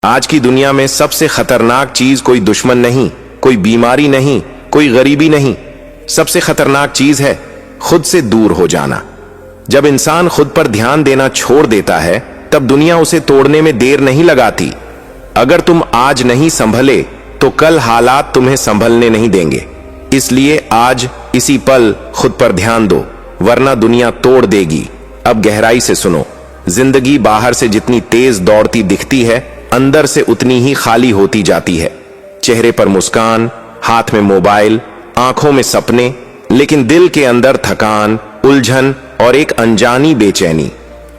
आज की दुनिया में सबसे खतरनाक चीज कोई दुश्मन नहीं, कोई बीमारी नहीं, कोई गरीबी नहीं। सबसे खतरनाक चीज है खुद से दूर हो जाना। जब इंसान खुद पर ध्यान देना छोड़ देता है तब दुनिया उसे तोड़ने में देर नहीं लगाती। अगर तुम आज नहीं संभले तो कल हालात तुम्हें संभलने नहीं देंगे। इसलिए आज इसी पल खुद पर ध्यान दो, वरना दुनिया तोड़ देगी। अब गहराई से सुनो, जिंदगी बाहर से जितनी तेज दौड़ती दिखती है, अंदर से उतनी ही खाली होती जाती है। चेहरे पर मुस्कान, हाथ में मोबाइल, आंखों में सपने, लेकिन दिल के अंदर थकान, उलझन और एक अनजानी बेचैनी।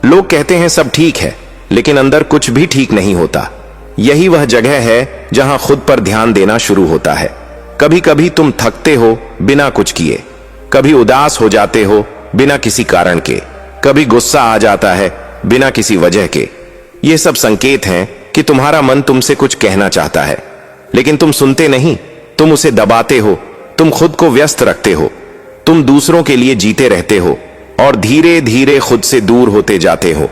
लोग कहते हैं सब ठीक है, लेकिन अंदर कुछ भी ठीक नहीं होता। यही वह जगह है जहां खुद पर ध्यान देना शुरू होता है। कभी कभी तुम थकते हो बिना कुछ किए, कभी उदास हो जाते हो बिना किसी कारण के, कभी गुस्सा आ जाता है बिना किसी वजह के। ये सब संकेत हैं कि तुम्हारा मन तुमसे कुछ कहना चाहता है, लेकिन तुम सुनते नहीं। तुम उसे दबाते हो, तुम खुद को व्यस्त रखते हो, तुम दूसरों के लिए जीते रहते हो और धीरे धीरे खुद से दूर होते जाते हो।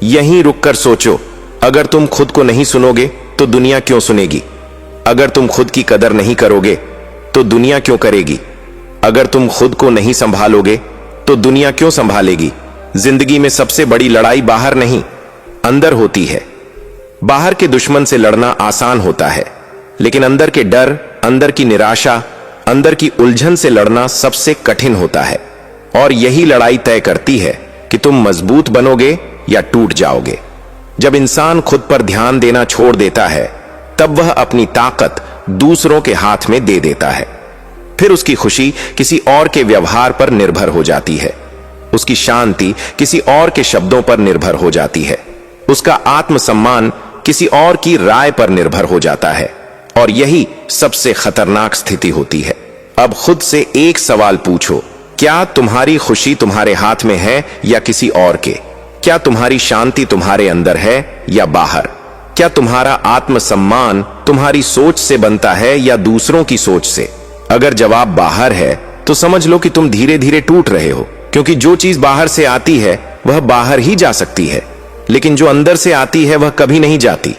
यहीं रुककर सोचो, अगर तुम खुद को नहीं सुनोगे तो दुनिया क्यों सुनेगी? अगर तुम खुद की कदर नहीं करोगे तो दुनिया क्यों करेगी? अगर तुम खुद को नहीं संभालोगे तो दुनिया क्यों संभालेगी? जिंदगी में सबसे बड़ी लड़ाई बाहर नहीं, अंदर होती है। बाहर के दुश्मन से लड़ना आसान होता है, लेकिन अंदर के डर, अंदर की निराशा, अंदर की उलझन से लड़ना सबसे कठिन होता है। और यही लड़ाई तय करती है कि तुम मजबूत बनोगे या टूट जाओगे। जब इंसान खुद पर ध्यान देना छोड़ देता है तब वह अपनी ताकत दूसरों के हाथ में दे देता है। फिर उसकी खुशी किसी और के व्यवहार पर निर्भर हो जाती है, उसकी शांति किसी और के शब्दों पर निर्भर हो जाती है, उसका आत्मसम्मान किसी और की राय पर निर्भर हो जाता है। और यही सबसे खतरनाक स्थिति होती है। अब खुद से एक सवाल पूछो, क्या तुम्हारी खुशी तुम्हारे हाथ में है या किसी और के? क्या तुम्हारी शांति तुम्हारे अंदर है या बाहर? क्या तुम्हारा आत्मसम्मान तुम्हारी सोच से बनता है या दूसरों की सोच से? अगर जवाब बाहर है तो समझ लो कि तुम धीरे धीरे टूट रहे हो, क्योंकि जो चीज बाहर से आती है वह बाहर ही जा सकती है, लेकिन जो अंदर से आती है वह कभी नहीं जाती।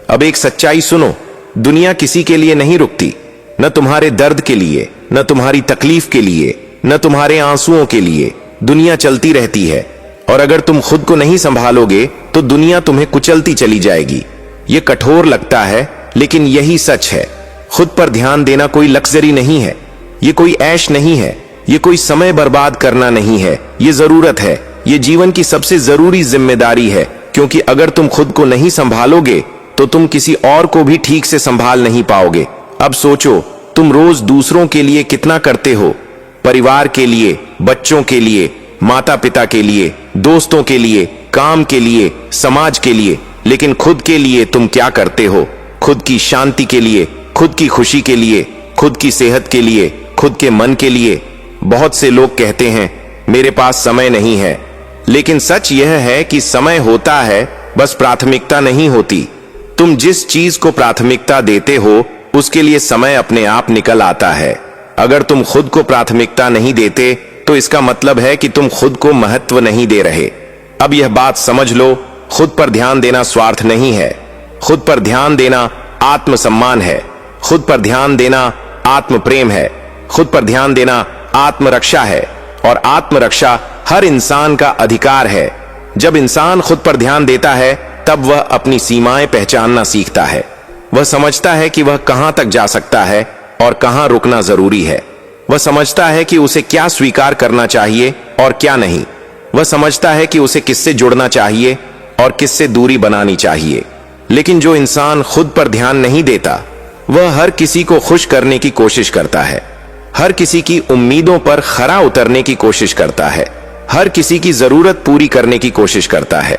अब एक सच्चाई सुनो, दुनिया किसी के लिए नहीं रुकती, न तुम्हारे दर्द के लिए, न तुम्हारी तकलीफ के लिए, न तुम्हारे आंसुओं के लिए। दुनिया चलती रहती है, और अगर तुम खुद को नहीं संभालोगे तो दुनिया तुम्हें कुचलती चली जाएगी। ये कठोर लगता है, लेकिन यही सच है। खुद पर ध्यान देना कोई लग्जरी नहीं है, ये कोई ऐश नहीं है, ये कोई समय बर्बाद करना नहीं है, ये जरूरत है। ये जीवन की सबसे जरूरी जिम्मेदारी है, क्योंकि अगर तुम खुद को नहीं संभालोगे तो तुम किसी और को भी ठीक से संभाल नहीं पाओगे। अब सोचो, तुम रोज दूसरों के लिए कितना करते हो? परिवार के लिए, बच्चों के लिए, माता पिता के लिए, दोस्तों के लिए, काम के लिए, समाज के लिए, लेकिन खुद के लिए तुम क्या करते हो? खुद की शांति के लिए, खुद की खुशी के लिए, खुद की सेहत के लिए, खुद के मन के लिए। बहुत से लोग कहते हैं मेरे पास समय नहीं है, लेकिन सच यह है कि समय होता है, बस प्राथमिकता नहीं होती। तुम जिस चीज को प्राथमिकता देते हो उसके लिए समय अपने आप निकल आता है। अगर तुम खुद को प्राथमिकता नहीं देते तो इसका मतलब है कि तुम खुद को महत्व नहीं दे रहे। अब यह बात समझ लो, खुद पर ध्यान देना स्वार्थ नहीं है, खुद पर ध्यान देना आत्मसम्मान है, खुद पर ध्यान देना आत्म प्रेम है, खुद पर ध्यान देना आत्मरक्षा है, और आत्मरक्षा हर इंसान का अधिकार है। जब इंसान खुद पर ध्यान देता है तब वह अपनी सीमाएं पहचानना सीखता है। वह समझता है कि वह कहां तक जा सकता है और कहां रुकना जरूरी है। वह समझता है कि उसे क्या स्वीकार करना चाहिए और क्या नहीं। वह समझता है कि उसे किससे जुड़ना चाहिए और किससे दूरी बनानी चाहिए। लेकिन जो इंसान खुद पर ध्यान नहीं देता वह हर किसी को खुश करने की कोशिश करता है, हर किसी की उम्मीदों पर खरा उतरने की कोशिश करता है, हर किसी की जरूरत पूरी करने की कोशिश करता है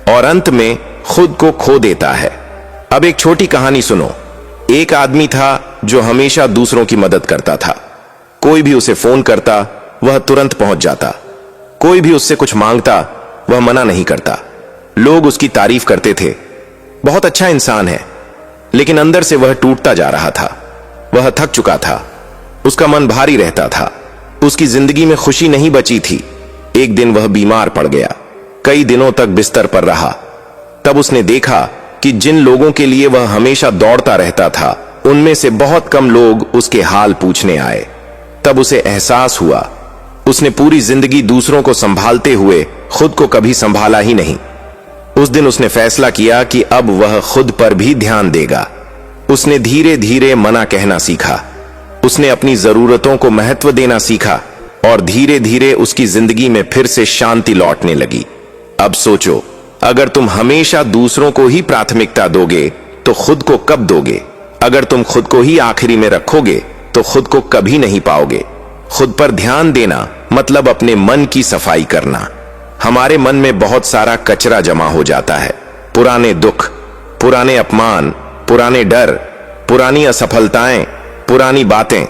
और अंत में खुद को खो देता है। अब एक छोटी कहानी सुनो। एक आदमी था जो हमेशा दूसरों की मदद करता था। कोई भी उसे फोन करता वह तुरंत पहुंच जाता, कोई भी उससे कुछ मांगता वह मना नहीं करता। लोग उसकी तारीफ करते थे, बहुत अच्छा इंसान है, लेकिन अंदर से वह टूटता जा रहा था। वह थक चुका था, उसका मन भारी रहता था, उसकी जिंदगी में खुशी नहीं बची थी। एक दिन वह बीमार पड़ गया, कई दिनों तक बिस्तर पर रहा। तब उसने देखा कि जिन लोगों के लिए वह हमेशा दौड़ता रहता था, उनमें से बहुत कम लोग उसके हाल पूछने आए। तब उसे एहसास हुआ, उसने पूरी जिंदगी दूसरों को संभालते हुए खुद को कभी संभाला ही नहीं। उस दिन उसने फैसला किया कि अब वह खुद पर भी ध्यान देगा। उसने धीरे धीरे मना कहना सीखा, उसने अपनी जरूरतों को महत्व देना सीखा और धीरे धीरे उसकी जिंदगी में फिर से शांति लौटने लगी। अब सोचो, अगर तुम हमेशा दूसरों को ही प्राथमिकता दोगे तो खुद को कब दोगे? अगर तुम खुद को ही आखिरी में रखोगे तो खुद को कभी नहीं पाओगे। खुद पर ध्यान देना मतलब अपने मन की सफाई करना। हमारे मन में बहुत सारा कचरा जमा हो जाता है, पुराने दुख, पुराने अपमान, पुराने डर, पुरानी असफलताएं, पुरानी बातें।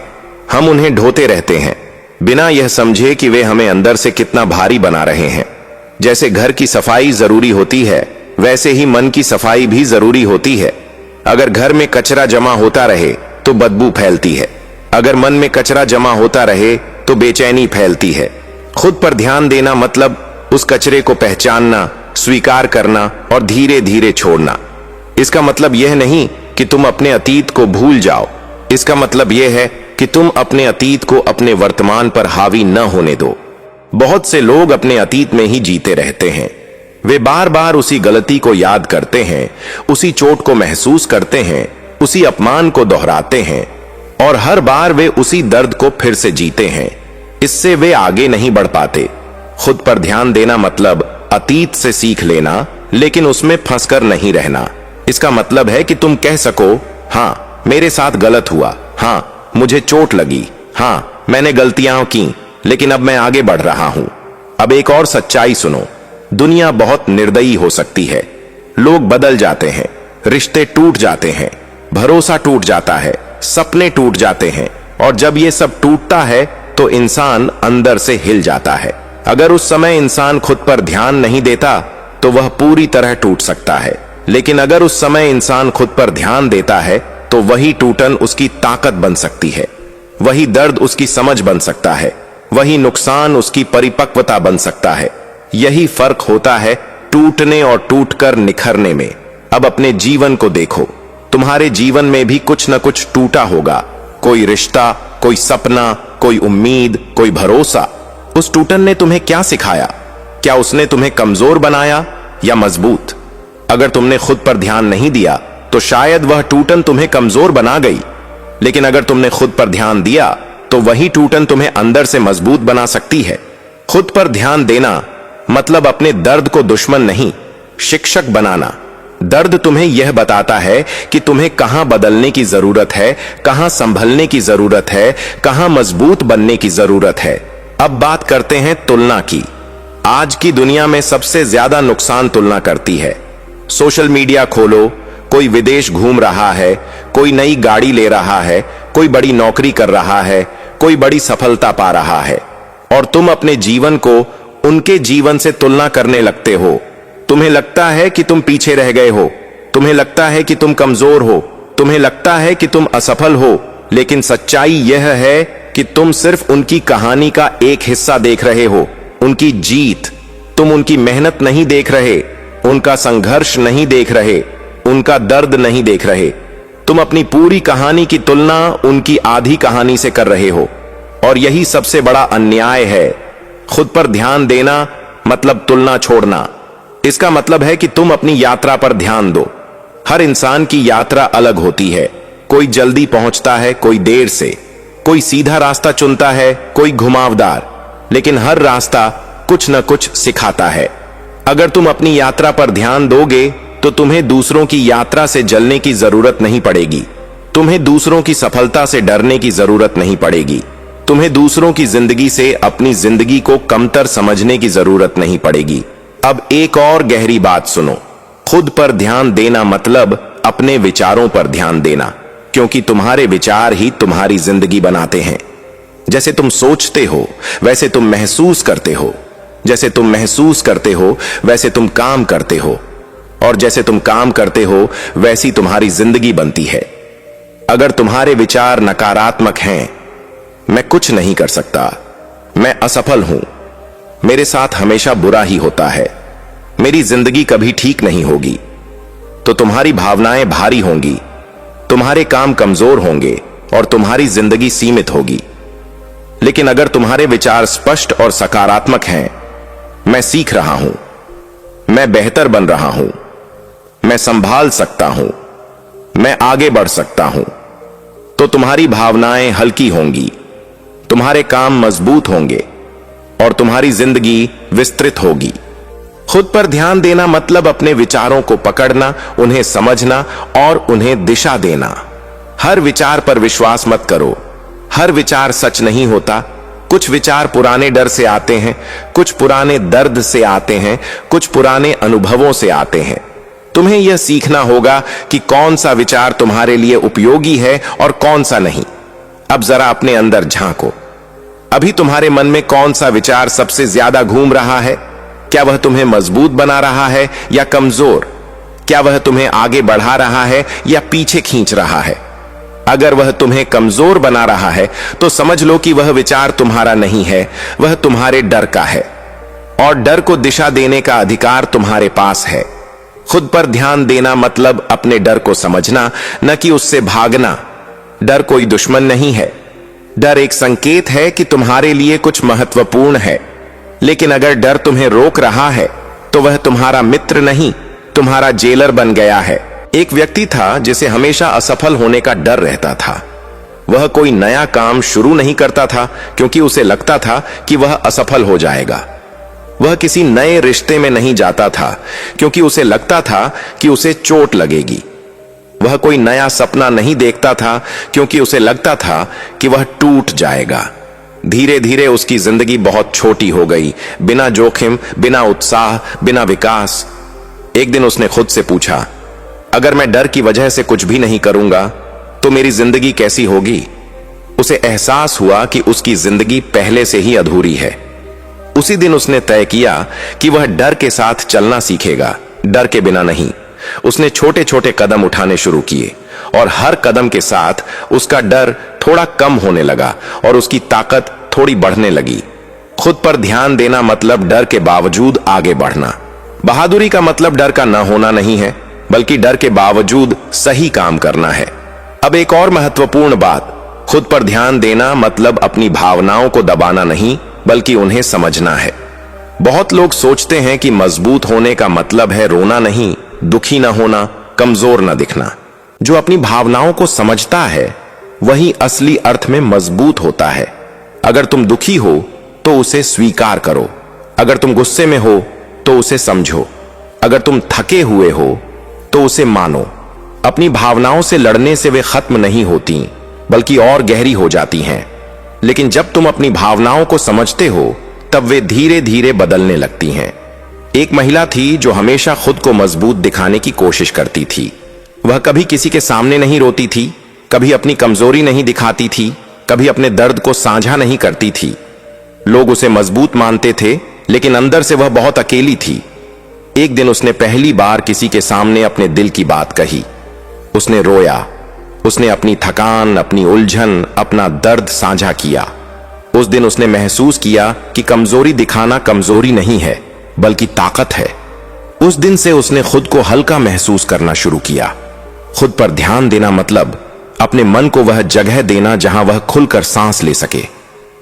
हम उन्हें ढोते रहते हैं बिना यह समझे कि वे हमें अंदर से कितना भारी बना रहे हैं। जैसे घर की सफाई जरूरी होती है, वैसे ही मन की सफाई भी जरूरी होती है। अगर घर में कचरा जमा होता रहे तो बदबू फैलती है, अगर मन में कचरा जमा होता रहे तो बेचैनी फैलती है। खुद पर ध्यान देना मतलब उस कचरे को पहचानना, स्वीकार करना और धीरे धीरे छोड़ना। इसका मतलब यह नहीं कि तुम अपने अतीत को भूल जाओ, इसका मतलब यह है कि तुम अपने अतीत को अपने वर्तमान पर हावी न होने दो। बहुत से लोग अपने अतीत में ही जीते रहते हैं। वे बार बार उसी गलती को याद करते हैं, उसी चोट को महसूस करते हैं, उसी अपमान को दोहराते हैं और हर बार वे उसी दर्द को फिर से जीते हैं। इससे वे आगे नहीं बढ़ पाते। खुद पर ध्यान देना मतलब अतीत से सीख लेना, लेकिन उसमें फंसकर नहीं रहना। इसका मतलब है कि तुम कह सको, हाँ मेरे साथ गलत हुआ, हाँ मुझे चोट लगी, हाँ मैंने गलतियां की, लेकिन अब मैं आगे बढ़ रहा हूं। अब एक और सच्चाई सुनो, दुनिया बहुत निर्दयी हो सकती है। लोग बदल जाते हैं, रिश्ते टूट जाते हैं, भरोसा टूट जाता है, सपने टूट जाते हैं और जब ये सब टूटता है तो इंसान अंदर से हिल जाता है। अगर उस समय इंसान खुद पर ध्यान नहीं देता तो वह पूरी तरह टूट सकता है, लेकिन अगर उस समय इंसान खुद पर ध्यान देता है तो वही टूटन उसकी ताकत बन सकती है, वही दर्द उसकी समझ बन सकता है, वही नुकसान उसकी परिपक्वता बन सकता है। यही फर्क होता है टूटने और टूटकर निखरने में। अब अपने जीवन को देखो, तुम्हारे जीवन में भी कुछ न कुछ टूटा होगा। कोई रिश्ता, कोई सपना, कोई उम्मीद, कोई भरोसा। उस टूटन ने तुम्हें क्या सिखाया? क्या उसने तुम्हें कमजोर बनाया या मजबूत? अगर तुमने खुद पर ध्यान नहीं दिया तो शायद वह टूटन तुम्हें कमजोर बना गई, लेकिन अगर तुमने खुद पर ध्यान दिया तो वही टूटन तुम्हें अंदर से मजबूत बना सकती है। खुद पर ध्यान देना मतलब अपने दर्द को दुश्मन नहीं, शिक्षक बनाना। दर्द तुम्हें यह बताता है कि तुम्हें कहां बदलने की जरूरत है, कहां संभलने की जरूरत है, कहां मजबूत बनने की जरूरत है। अब बात करते हैं तुलना की। आज की दुनिया में सबसे ज्यादा नुकसान तुलना करती है। सोशल मीडिया खोलो, कोई विदेश घूम रहा है, कोई नई गाड़ी ले रहा है, कोई बड़ी नौकरी कर रहा है, कोई बड़ी सफलता पा रहा है और तुम अपने जीवन को उनके जीवन से तुलना करने लगते हो। तुम्हें लगता है कि तुम पीछे रह गए हो, तुम्हें लगता है कि तुम कमजोर हो, तुम्हें लगता है कि तुम असफल हो, लेकिन सच्चाई यह है कि तुम सिर्फ उनकी कहानी का एक हिस्सा देख रहे हो, उनकी जीत। तुम उनकी मेहनत नहीं देख रहे, उनका संघर्ष नहीं देख रहे, उनका दर्द नहीं देख रहे। तुम अपनी पूरी कहानी की तुलना उनकी आधी कहानी से कर रहे हो और यही सबसे बड़ा अन्याय है। खुद पर ध्यान देना मतलब तुलना छोड़ना। इसका मतलब है कि तुम अपनी यात्रा पर ध्यान दो। हर इंसान की यात्रा अलग होती है। कोई जल्दी पहुंचता है, कोई देर से, कोई सीधा रास्ता चुनता है, कोई घुमावदार, लेकिन हर रास्ता कुछ न कुछ सिखाता है। अगर तुम अपनी यात्रा पर ध्यान दोगे तो तुम्हें दूसरों की यात्रा से जलने की जरूरत नहीं पड़ेगी, तुम्हें दूसरों की सफलता से डरने की जरूरत नहीं पड़ेगी, तुम्हें दूसरों की जिंदगी से अपनी जिंदगी को कमतर समझने की जरूरत नहीं पड़ेगी। अब एक और गहरी बात सुनो, खुद पर ध्यान देना मतलब अपने विचारों पर ध्यान देना, क्योंकि तुम्हारे विचार ही तुम्हारी जिंदगी बनाते हैं। जैसे तुम सोचते हो वैसे तुम महसूस करते हो, जैसे तुम महसूस करते हो वैसे तुम काम करते हो और जैसे तुम काम करते हो वैसी तुम्हारी जिंदगी बनती है। अगर तुम्हारे विचार नकारात्मक हैं, मैं कुछ नहीं कर सकता, मैं असफल हूं, मेरे साथ हमेशा बुरा ही होता है, मेरी जिंदगी कभी ठीक नहीं होगी, तो तुम्हारी भावनाएं भारी होंगी, तुम्हारे काम कमजोर होंगे और तुम्हारी जिंदगी सीमित होगी। लेकिन अगर तुम्हारे विचार स्पष्ट और सकारात्मक हैं, मैं सीख रहा हूं, मैं बेहतर बन रहा हूं, मैं संभाल सकता हूं, मैं आगे बढ़ सकता हूं, तो तुम्हारी भावनाएं हल्की होंगी, तुम्हारे काम मजबूत होंगे और तुम्हारी जिंदगी विस्तृत होगी। खुद पर ध्यान देना मतलब अपने विचारों को पकड़ना, उन्हें समझना और उन्हें दिशा देना। हर विचार पर विश्वास मत करो, हर विचार सच नहीं होता। कुछ विचार पुराने डर से आते हैं, कुछ पुराने दर्द से आते हैं, कुछ पुराने अनुभवों से आते हैं। तुम्हें यह सीखना होगा कि कौन सा विचार तुम्हारे लिए उपयोगी है और कौन सा नहीं। अब जरा अपने अंदर झांको, अभी तुम्हारे मन में कौन सा विचार सबसे ज्यादा घूम रहा है? क्या वह तुम्हें मजबूत बना रहा है या कमजोर? क्या वह तुम्हें आगे बढ़ा रहा है या पीछे खींच रहा है? अगर वह तुम्हें कमजोर बना रहा है तो समझ लो कि वह विचार तुम्हारा नहीं है, वह तुम्हारे डर का है। और डर को दिशा देने का अधिकार तुम्हारे पास है। खुद पर ध्यान देना मतलब अपने डर को समझना, न कि उससे भागना। डर कोई दुश्मन नहीं है, डर एक संकेत है कि तुम्हारे लिए कुछ महत्वपूर्ण है। लेकिन अगर डर तुम्हें रोक रहा है तो वह तुम्हारा मित्र नहीं, तुम्हारा जेलर बन गया है। एक व्यक्ति था जिसे हमेशा असफल होने का डर रहता था। वह कोई नया काम शुरू नहीं करता था क्योंकि उसे लगता था कि वह असफल हो जाएगा। वह किसी नए रिश्ते में नहीं जाता था क्योंकि उसे लगता था कि उसे चोट लगेगी। वह कोई नया सपना नहीं देखता था क्योंकि उसे लगता था कि वह टूट जाएगा। धीरे धीरे उसकी जिंदगी बहुत छोटी हो गई, बिना जोखिम, बिना उत्साह, बिना विकास। एक दिन उसने खुद से पूछा, अगर मैं डर की वजह से कुछ भी नहीं करूंगा तो मेरी जिंदगी कैसी होगी? उसे एहसास हुआ कि उसकी जिंदगी पहले से ही अधूरी है। उसी दिन उसने तय किया कि वह डर के साथ चलना सीखेगा, डर के बिना नहीं। उसने छोटे छोटे कदम उठाने शुरू किए और हर कदम के साथ उसका डर थोड़ा कम होने लगा और उसकी ताकत थोड़ी बढ़ने लगी। खुद पर ध्यान देना मतलब डर के बावजूद आगे बढ़ना। बहादुरी का मतलब डर का न होना नहीं है, बल्कि डर के बावजूद सही काम करना है। अब एक और महत्वपूर्ण बात, खुद पर ध्यान देना मतलब अपनी भावनाओं को दबाना नहीं, बल्कि उन्हें समझना है। बहुत लोग सोचते हैं कि मजबूत होने का मतलब है रोना नहीं, दुखी ना होना, कमजोर ना दिखना। जो अपनी भावनाओं को समझता है वही असली अर्थ में मजबूत होता है। अगर तुम दुखी हो तो उसे स्वीकार करो, अगर तुम गुस्से में हो तो उसे समझो, अगर तुम थके हुए हो तो उसे मानो। अपनी भावनाओं से लड़ने से वे खत्म नहीं होती, बल्कि और गहरी हो जाती हैं। लेकिन जब तुम अपनी भावनाओं को समझते हो तब वे धीरे धीरे बदलने लगती हैं। एक महिला थी जो हमेशा खुद को मजबूत दिखाने की कोशिश करती थी। वह कभी किसी के सामने नहीं रोती थी, कभी अपनी कमजोरी नहीं दिखाती थी, कभी अपने दर्द को साझा नहीं करती थी। लोग उसे मजबूत मानते थे, लेकिन अंदर से वह बहुत अकेली थी। एक दिन उसने पहली बार किसी के सामने अपने दिल की बात कही। उसने रोया, उसने अपनी थकान, अपनी उलझन, अपना दर्द साझा किया। उस दिन उसने महसूस किया कि कमजोरी दिखाना कमजोरी नहीं है, बल्कि ताकत है। उस दिन से उसने खुद को हल्का महसूस करना शुरू किया। खुद पर ध्यान देना मतलब अपने मन को वह जगह देना जहां वह खुलकर सांस ले सके,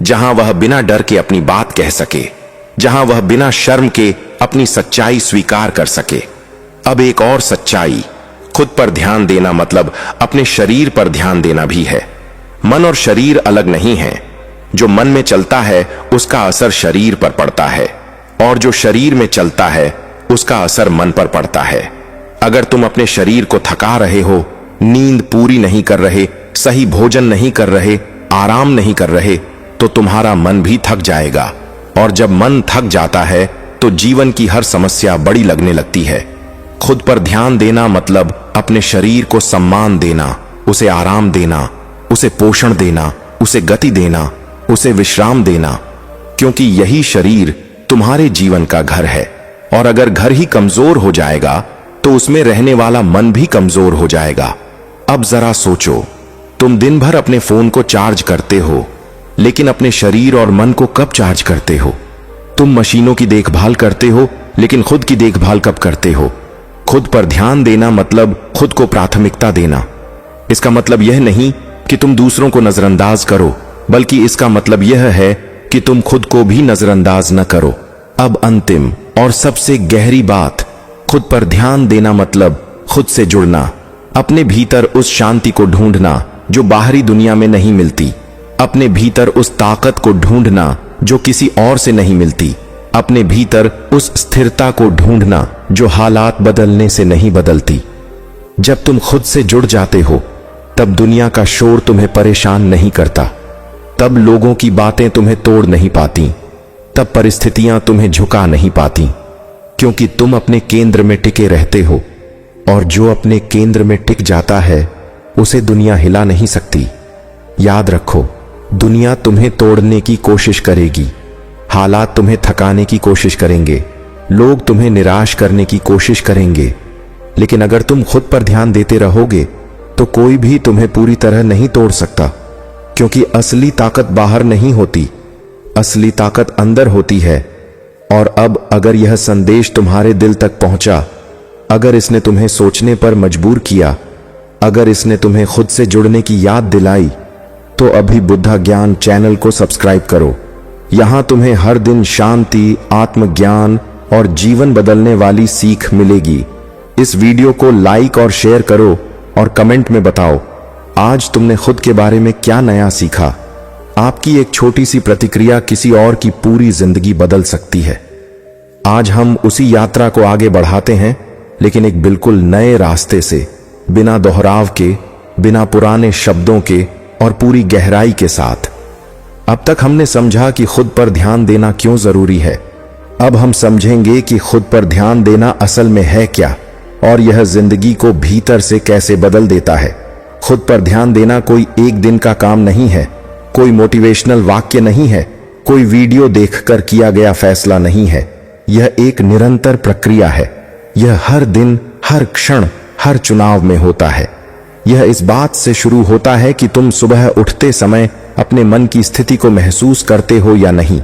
जहां वह बिना डर के अपनी बात कह सके, जहां वह बिना शर्म के अपनी सच्चाई स्वीकार कर सके। अब एक और सच्चाई, खुद पर ध्यान देना मतलब अपने शरीर पर ध्यान देना भी है। मन और शरीर अलग नहीं है। जो मन में चलता है उसका असर शरीर पर पड़ता है, और जो शरीर में चलता है उसका असर मन पर पड़ता है। अगर तुम अपने शरीर को थका रहे हो, नींद पूरी नहीं कर रहे, सही भोजन नहीं कर रहे, आराम नहीं कर रहे, तो तुम्हारा मन भी थक जाएगा। और जब मन थक जाता है तो जीवन की हर समस्या बड़ी लगने लगती है। खुद पर ध्यान देना मतलब अपने शरीर को सम्मान देना, उसे आराम देना, उसे पोषण देना, उसे गति देना, उसे विश्राम देना, क्योंकि यही शरीर तुम्हारे जीवन का घर है। और अगर घर ही कमजोर हो जाएगा तो उसमें रहने वाला मन भी कमजोर हो जाएगा। अब जरा सोचो, तुम दिन भर अपने फोन को चार्ज करते हो, लेकिन अपने शरीर और मन को कब चार्ज करते हो? तुम मशीनों की देखभाल करते हो, लेकिन खुद की देखभाल कब करते हो? खुद पर ध्यान देना मतलब खुद को प्राथमिकता देना। इसका मतलब यह नहीं कि तुम दूसरों को नजरअंदाज करो, बल्कि इसका मतलब यह है कि तुम खुद को भी नजरअंदाज न करो। अब अंतिम और सबसे गहरी बात, खुद पर ध्यान देना मतलब खुद से जुड़ना, अपने भीतर उस शांति को ढूंढना जो बाहरी दुनिया में नहीं मिलती, अपने भीतर उस ताकत को ढूंढना जो किसी और से नहीं मिलती, अपने भीतर उस स्थिरता को ढूंढना जो हालात बदलने से नहीं बदलती। जब तुम खुद से जुड़ जाते हो तब दुनिया का शोर तुम्हें परेशान नहीं करता, तब लोगों की बातें तुम्हें तोड़ नहीं पाती, तब परिस्थितियां तुम्हें झुका नहीं पाती, क्योंकि तुम अपने केंद्र में टिके रहते हो, और जो अपने केंद्र में टिक जाता है उसे दुनिया हिला नहीं सकती। याद रखो, दुनिया तुम्हें तोड़ने की कोशिश करेगी, हालात तुम्हें थकाने की कोशिश करेंगे, लोग तुम्हें निराश करने की कोशिश करेंगे, लेकिन अगर तुम खुद पर ध्यान देते रहोगे तो कोई भी तुम्हें पूरी तरह नहीं तोड़ सकता, क्योंकि असली ताकत बाहर नहीं होती, असली ताकत अंदर होती है। और अब अगर यह संदेश तुम्हारे दिल तक पहुंचा, अगर इसने तुम्हें सोचने पर मजबूर किया, अगर इसने तुम्हें खुद से जुड़ने की याद दिलाई, तो अभी बुद्धा ज्ञान चैनल को सब्सक्राइब करो। यहां तुम्हें हर दिन शांति, आत्मज्ञान और जीवन बदलने वाली सीख मिलेगी। इस वीडियो को लाइक और शेयर करो और कमेंट में बताओ आज तुमने खुद के बारे में क्या नया सीखा। आपकी एक छोटी सी प्रतिक्रिया किसी और की पूरी जिंदगी बदल सकती है। आज हम उसी यात्रा को आगे बढ़ाते हैं, लेकिन एक बिल्कुल नए रास्ते से, बिना दोहराव के, बिना पुराने शब्दों के और पूरी गहराई के साथ। अब तक हमने समझा कि खुद पर ध्यान देना क्यों जरूरी है। अब हम समझेंगे कि खुद पर ध्यान देना असल में है क्या, और यह जिंदगी को भीतर से कैसे बदल देता है। खुद पर ध्यान देना कोई एक दिन का काम नहीं है, कोई मोटिवेशनल वाक्य नहीं है, कोई वीडियो देखकर किया गया फैसला नहीं है। यह एक निरंतर प्रक्रिया है। यह हर दिन, हर क्षण, हर चुनाव में होता है। यह इस बात से शुरू होता है कि तुम सुबह उठते समय अपने मन की स्थिति को महसूस करते हो या नहीं।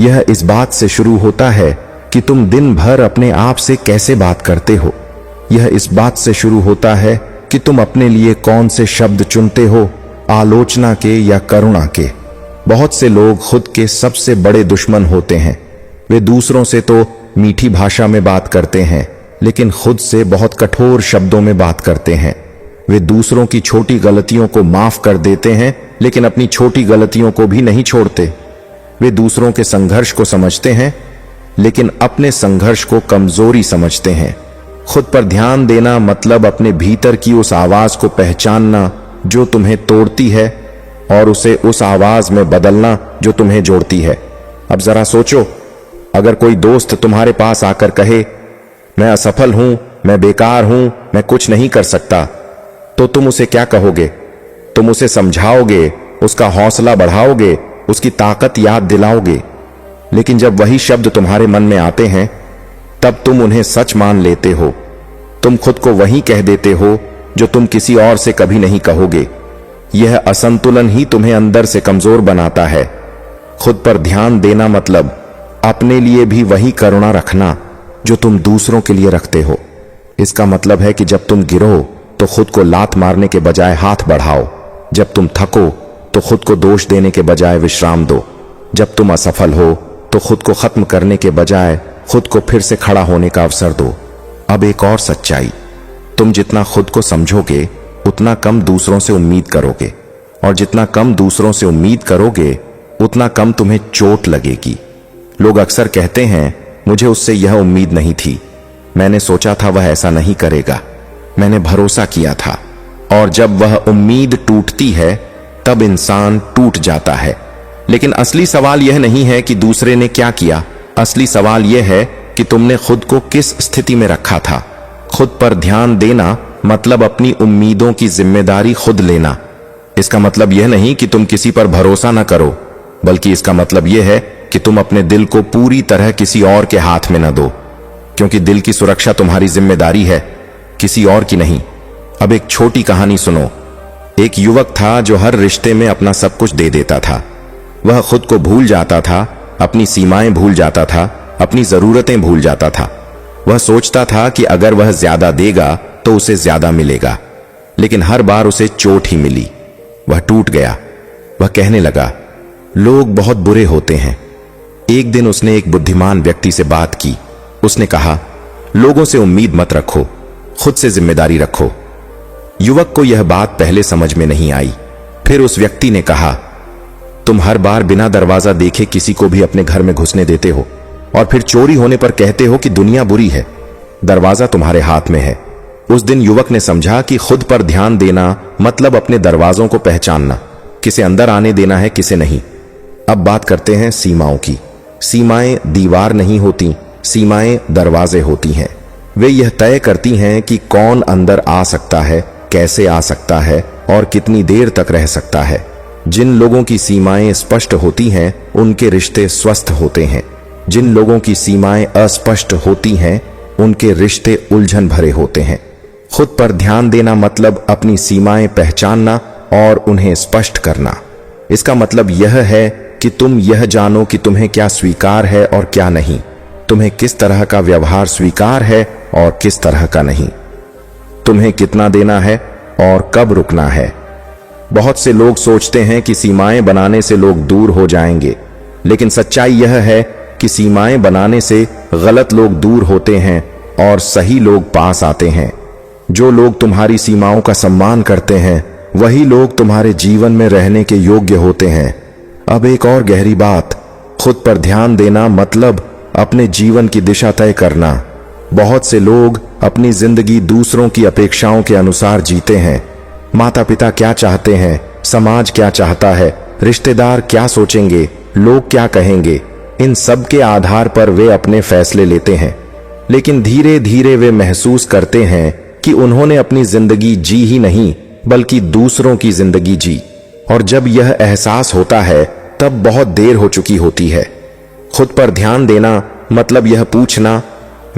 यह इस बात से शुरू होता है कि तुम दिन भर अपने आप से कैसे बात करते हो। यह इस बात से शुरू होता है कि तुम अपने लिए कौन से शब्द चुनते हो, आलोचना के या करुणा के। बहुत से लोग खुद के सबसे बड़े दुश्मन होते हैं। वे दूसरों से तो मीठी भाषा में बात करते हैं, लेकिन खुद से बहुत कठोर शब्दों में बात करते हैं। वे दूसरों की छोटी गलतियों को माफ कर देते हैं, लेकिन अपनी छोटी गलतियों को भी नहीं छोड़ते। वे दूसरों के संघर्ष को समझते हैं, लेकिन अपने संघर्ष को कमजोरी समझते हैं। खुद पर ध्यान देना मतलब अपने भीतर की उस आवाज को पहचानना जो तुम्हें तोड़ती है, और उसे उस आवाज में बदलना जो तुम्हें जोड़ती है। अब जरा सोचो, अगर कोई दोस्त तुम्हारे पास आकर कहे, मैं असफल हूं, मैं बेकार हूं, मैं कुछ नहीं कर सकता, तो तुम उसे क्या कहोगे? तुम उसे समझाओगे, उसका हौसला बढ़ाओगे, उसकी ताकत याद दिलाओगे। लेकिन जब वही शब्द तुम्हारे मन में आते हैं, तब तुम उन्हें सच मान लेते हो। तुम खुद को वही कह देते हो जो तुम किसी और से कभी नहीं कहोगे। यह असंतुलन ही तुम्हें अंदर से कमजोर बनाता है। खुद पर ध्यान देना मतलब अपने लिए भी वही करुणा रखना जो तुम दूसरों के लिए रखते हो। इसका मतलब है कि जब तुम गिरो तो खुद को लात मारने के बजाय हाथ बढ़ाओ। जब तुम थको तो खुद को दोष देने के बजाय विश्राम दो। जब तुम असफल हो तो खुद को खत्म करने के बजाय खुद को फिर से खड़ा होने का अवसर दो। अब एक और सच्चाई, तुम जितना खुद को समझोगे उतना कम दूसरों से उम्मीद करोगे, और जितना कम दूसरों से उम्मीद करोगे उतना कम तुम्हें चोट लगेगी। लोग अक्सर कहते हैं, मुझे उससे यह उम्मीद नहीं थी, मैंने सोचा था वह ऐसा नहीं करेगा, मैंने भरोसा किया था। और जब वह उम्मीद टूटती है तब इंसान टूट जाता है। लेकिन असली सवाल यह नहीं है कि दूसरे ने क्या किया, असली सवाल यह है कि तुमने खुद को किस स्थिति में रखा था। खुद पर ध्यान देना मतलब अपनी उम्मीदों की जिम्मेदारी खुद लेना। इसका मतलब यह नहीं कि तुम किसी पर भरोसा न करो, बल्कि इसका मतलब यह है कि तुम अपने दिल को पूरी तरह किसी और के हाथ में न दो, क्योंकि दिल की सुरक्षा तुम्हारी जिम्मेदारी है, किसी और की नहीं। अब एक छोटी कहानी सुनो। एक युवक था जो हर रिश्ते में अपना सब कुछ दे देता था। वह खुद को भूल जाता था, अपनी सीमाएं भूल जाता था, अपनी जरूरतें भूल जाता था। वह सोचता था कि अगर वह ज्यादा देगा तो उसे ज्यादा मिलेगा, लेकिन हर बार उसे चोट ही मिली। वह टूट गया। वह कहने लगा, लोग बहुत बुरे होते हैं। एक दिन उसने एक बुद्धिमान व्यक्ति से बात की। उसने कहा, लोगों से उम्मीद मत रखो, खुद से जिम्मेदारी रखो। युवक को यह बात पहले समझ में नहीं आई। फिर उस व्यक्ति ने कहा, तुम हर बार बिना दरवाजा देखे किसी को भी अपने घर में घुसने देते हो और फिर चोरी होने पर कहते हो कि दुनिया बुरी है। दरवाजा तुम्हारे हाथ में है। उस दिन युवक ने समझा कि खुद पर ध्यान देना मतलब अपने दरवाजों को पहचानना, किसे अंदर आने देना है, किसे नहीं। अब बात करते हैं सीमाओं की। सीमाएं दीवार नहीं होती, सीमाएं दरवाजे होती हैं। वे यह तय करती हैं कि कौन अंदर आ सकता है, कैसे आ सकता है और कितनी देर तक रह सकता है। जिन लोगों की सीमाएं स्पष्ट होती हैं उनके रिश्ते स्वस्थ होते हैं। जिन लोगों की सीमाएं अस्पष्ट होती हैं उनके रिश्ते उलझन भरे होते हैं। खुद पर ध्यान देना मतलब अपनी सीमाएं पहचानना और उन्हें स्पष्ट करना। इसका मतलब यह है कि तुम यह जानो कि तुम्हें क्या स्वीकार है और क्या नहीं, तुम्हें किस तरह का व्यवहार स्वीकार है और किस तरह का नहीं, तुम्हें कितना देना है और कब रुकना है। बहुत से लोग सोचते हैं कि सीमाएं बनाने से लोग दूर हो जाएंगे, लेकिन सच्चाई यह है कि सीमाएं बनाने से गलत लोग दूर होते हैं और सही लोग पास आते हैं। जो लोग तुम्हारी सीमाओं का सम्मान करते हैं वही लोग तुम्हारे जीवन में रहने के योग्य होते हैं। अब एक और गहरी बात, खुद पर ध्यान देना मतलब अपने जीवन की दिशा तय करना। बहुत से लोग अपनी जिंदगी दूसरों की अपेक्षाओं के अनुसार जीते हैं। माता पिता क्या चाहते हैं, समाज क्या चाहता है, रिश्तेदार क्या सोचेंगे, लोग क्या कहेंगे, इन सब के आधार पर वे अपने फैसले लेते हैं। लेकिन धीरे धीरे वे महसूस करते हैं कि उन्होंने अपनी जिंदगी जी ही नहीं बल्कि दूसरों की जिंदगी जी। और जब यह एहसास होता है तब बहुत देर हो चुकी होती है। खुद पर ध्यान देना मतलब यह पूछना,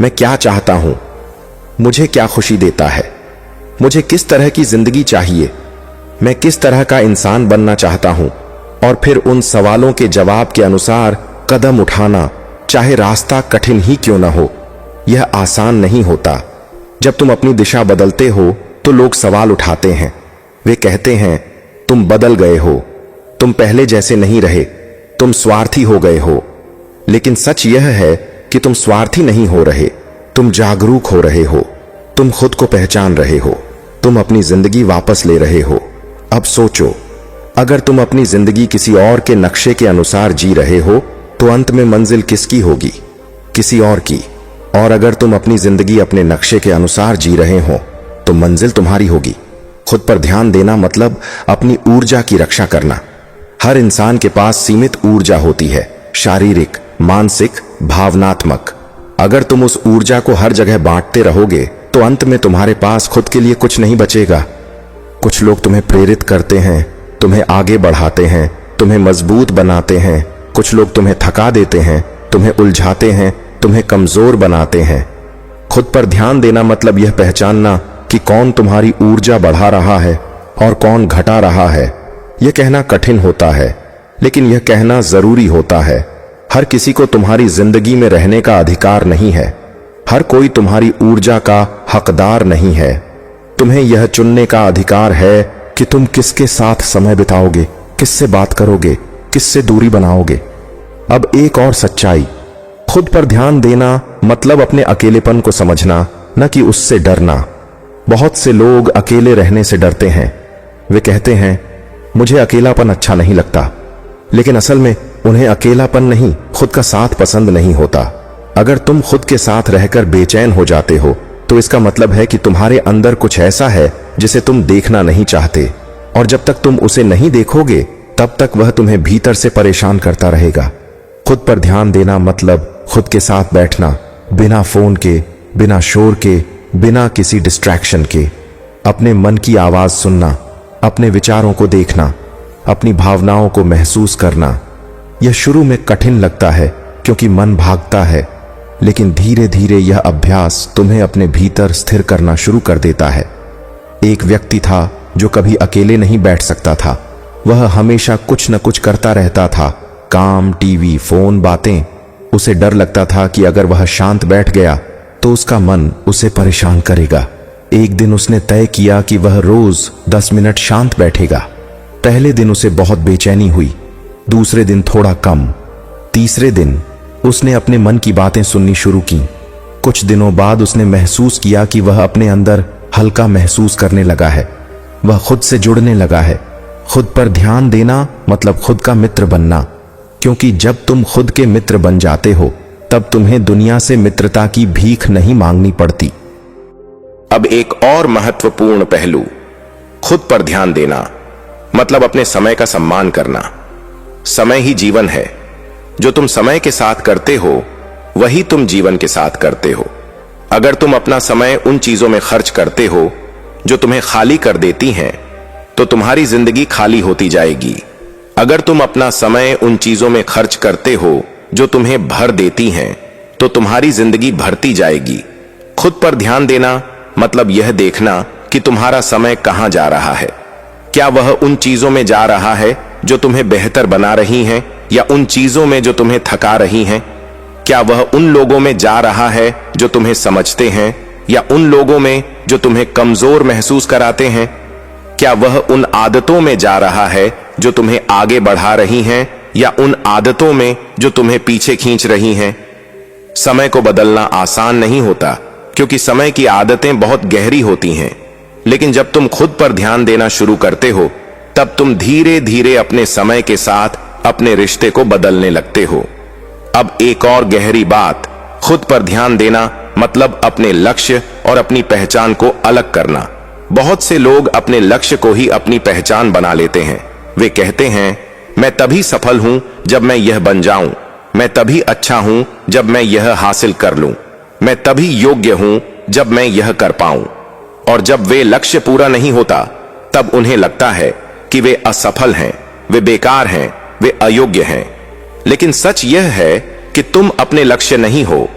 मैं क्या चाहता हूं, मुझे क्या खुशी देता है, मुझे किस तरह की जिंदगी चाहिए, मैं किस तरह का इंसान बनना चाहता हूं, और फिर उन सवालों के जवाब के अनुसार कदम उठाना, चाहे रास्ता कठिन ही क्यों ना हो। यह आसान नहीं होता। जब तुम अपनी दिशा बदलते हो तो लोग सवाल उठाते हैं। वे कहते हैं, तुम बदल गए हो, तुम पहले जैसे नहीं रहे, तुम स्वार्थी हो गए हो। लेकिन सच यह है कि तुम स्वार्थी नहीं हो रहे, तुम जागरूक हो रहे हो, तुम खुद को पहचान रहे हो, तुम अपनी जिंदगी वापस ले रहे हो। अब सोचो, अगर तुम अपनी जिंदगी किसी और के नक्शे के अनुसार जी रहे हो तो अंत में मंजिल किसकी होगी? किसी और की। और अगर तुम अपनी जिंदगी अपने नक्शे के अनुसार जी रहे हो तो मंजिल तुम्हारी होगी। खुद पर ध्यान देना मतलब अपनी ऊर्जा की रक्षा करना। हर इंसान के पास सीमित ऊर्जा होती है, शारीरिक, मानसिक, भावनात्मक। अगर तुम उस ऊर्जा को हर जगह बांटते रहोगे तो अंत में तुम्हारे पास खुद के लिए कुछ नहीं बचेगा। कुछ लोग तुम्हें प्रेरित करते हैं, तुम्हें आगे बढ़ाते हैं, तुम्हें मजबूत बनाते हैं। कुछ लोग तुम्हें थका देते हैं, तुम्हें उलझाते हैं, तुम्हें कमजोर बनाते हैं। खुद पर ध्यान देना मतलब यह पहचानना कि कौन तुम्हारी ऊर्जा बढ़ा रहा है और कौन घटा रहा है। यह कहना कठिन होता है, लेकिन यह कहना जरूरी होता है। हर किसी को तुम्हारी जिंदगी में रहने का अधिकार नहीं है। हर कोई तुम्हारी ऊर्जा का हकदार नहीं है। तुम्हें यह चुनने का अधिकार है कि तुम किसके साथ समय बिताओगे, किससे बात करोगे, किससे दूरी बनाओगे। अब एक और सच्चाई, खुद पर ध्यान देना मतलब अपने अकेलेपन को समझना, न कि उससे डरना। बहुत से लोग अकेले रहने से डरते हैं। वे कहते हैं, मुझे अकेलापन अच्छा नहीं लगता, लेकिन असल में उन्हें अकेलापन नहीं, खुद का साथ पसंद नहीं होता। अगर तुम खुद के साथ रहकर बेचैन हो जाते हो तो इसका मतलब है कि तुम्हारे अंदर कुछ ऐसा है जिसे तुम देखना नहीं चाहते, और जब तक तुम उसे नहीं देखोगे तब तक वह तुम्हें भीतर से परेशान करता रहेगा। खुद पर ध्यान देना मतलब खुद के साथ बैठना, बिना फोन के, बिना शोर के, बिना किसी डिस्ट्रैक्शन के। अपने मन की आवाज सुनना, अपने विचारों को देखना, अपनी भावनाओं को महसूस करना। यह शुरू में कठिन लगता है क्योंकि मन भागता है, लेकिन धीरे धीरे यह अभ्यास तुम्हें अपने भीतर स्थिर करना शुरू कर देता है। एक व्यक्ति था जो कभी अकेले नहीं बैठ सकता था। वह हमेशा कुछ न कुछ करता रहता था, काम, टीवी, फोन, बातें। उसे डर लगता था कि अगर वह शांत बैठ गया तो उसका मन उसे परेशान करेगा। एक दिन उसने तय किया कि वह रोज 10 मिनट शांत बैठेगा। पहले दिन उसे बहुत बेचैनी हुई, दूसरे दिन थोड़ा कम, तीसरे दिन उसने अपने मन की बातें सुननी शुरू की। कुछ दिनों बाद उसने महसूस किया कि वह अपने अंदर हल्का महसूस करने लगा है। वह खुद से जुड़ने लगा है। खुद पर ध्यान देना मतलब खुद का मित्र बनना, क्योंकि जब तुम खुद के मित्र बन जाते हो तब तुम्हें दुनिया से मित्रता की भीख नहीं मांगनी पड़ती। अब एक और महत्वपूर्ण पहलू, खुद पर ध्यान देना मतलब अपने समय का सम्मान करना। समय ही जीवन है। जो तुम समय के साथ करते हो वही तुम जीवन के साथ करते हो। अगर तुम अपना समय उन चीजों में खर्च करते हो जो तुम्हें खाली कर देती हैं, तो तुम्हारी जिंदगी खाली होती जाएगी। अगर तुम अपना समय उन चीजों में खर्च करते हो जो तुम्हें भर देती हैं, तो तुम्हारी जिंदगी भरती जाएगी। खुद पर ध्यान देना मतलब यह देखना कि तुम्हारा समय कहां जा रहा है। क्या वह उन चीजों में जा रहा है जो तुम्हें बेहतर बना रही हैं, या उन चीजों में जो तुम्हें थका रही हैं? क्या वह उन लोगों में जा रहा है जो तुम्हें समझते हैं, या उन लोगों में जो तुम्हें कमजोर महसूस कराते हैं? क्या वह उन आदतों में जा रहा है जो तुम्हें आगे बढ़ा रही हैं, या उन आदतों में जो तुम्हें पीछे खींच रही हैं? समय को बदलना आसान नहीं होता, क्योंकि समय की आदतें बहुत गहरी होती हैं। लेकिन जब तुम खुद पर ध्यान देना शुरू करते हो, तब तुम धीरे धीरे अपने समय के साथ अपने रिश्ते को बदलने लगते हो। अब एक और गहरी बात, खुद पर ध्यान देना मतलब अपने लक्ष्य और अपनी पहचान को अलग करना। बहुत से लोग अपने लक्ष्य को ही अपनी पहचान बना लेते हैं। वे कहते हैं, मैं तभी सफल हूं जब मैं यह बन जाऊं, मैं तभी अच्छा हूं जब मैं यह हासिल कर लूं, मैं तभी योग्य हूं जब मैं यह कर पाऊं। और जब वे लक्ष्य पूरा नहीं होता, तब उन्हें लगता है कि वे असफल हैं, वे बेकार हैं, वे अयोग्य हैं। लेकिन सच यह है कि तुम अपने लक्ष्य नहीं हो,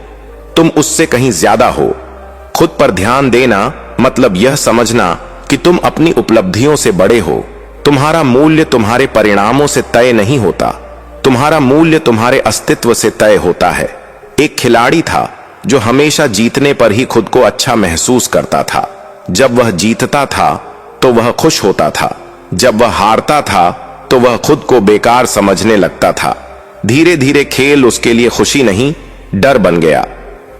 तुम उससे कहीं ज्यादा हो। खुद पर ध्यान देना मतलब यह समझना कि तुम अपनी उपलब्धियों से बड़े हो। तुम्हारा मूल्य तुम्हारे परिणामों से तय नहीं होता, तुम्हारा मूल्य तुम्हारे अस्तित्व से तय होता है। एक खिलाड़ी था जो हमेशा जीतने पर ही खुद को अच्छा महसूस करता था। जब वह जीतता था तो वह खुश होता था, जब वह हारता था तो वह खुद को बेकार समझने लगता था। धीरे धीरे खेल उसके लिए खुशी नहीं, डर बन गया।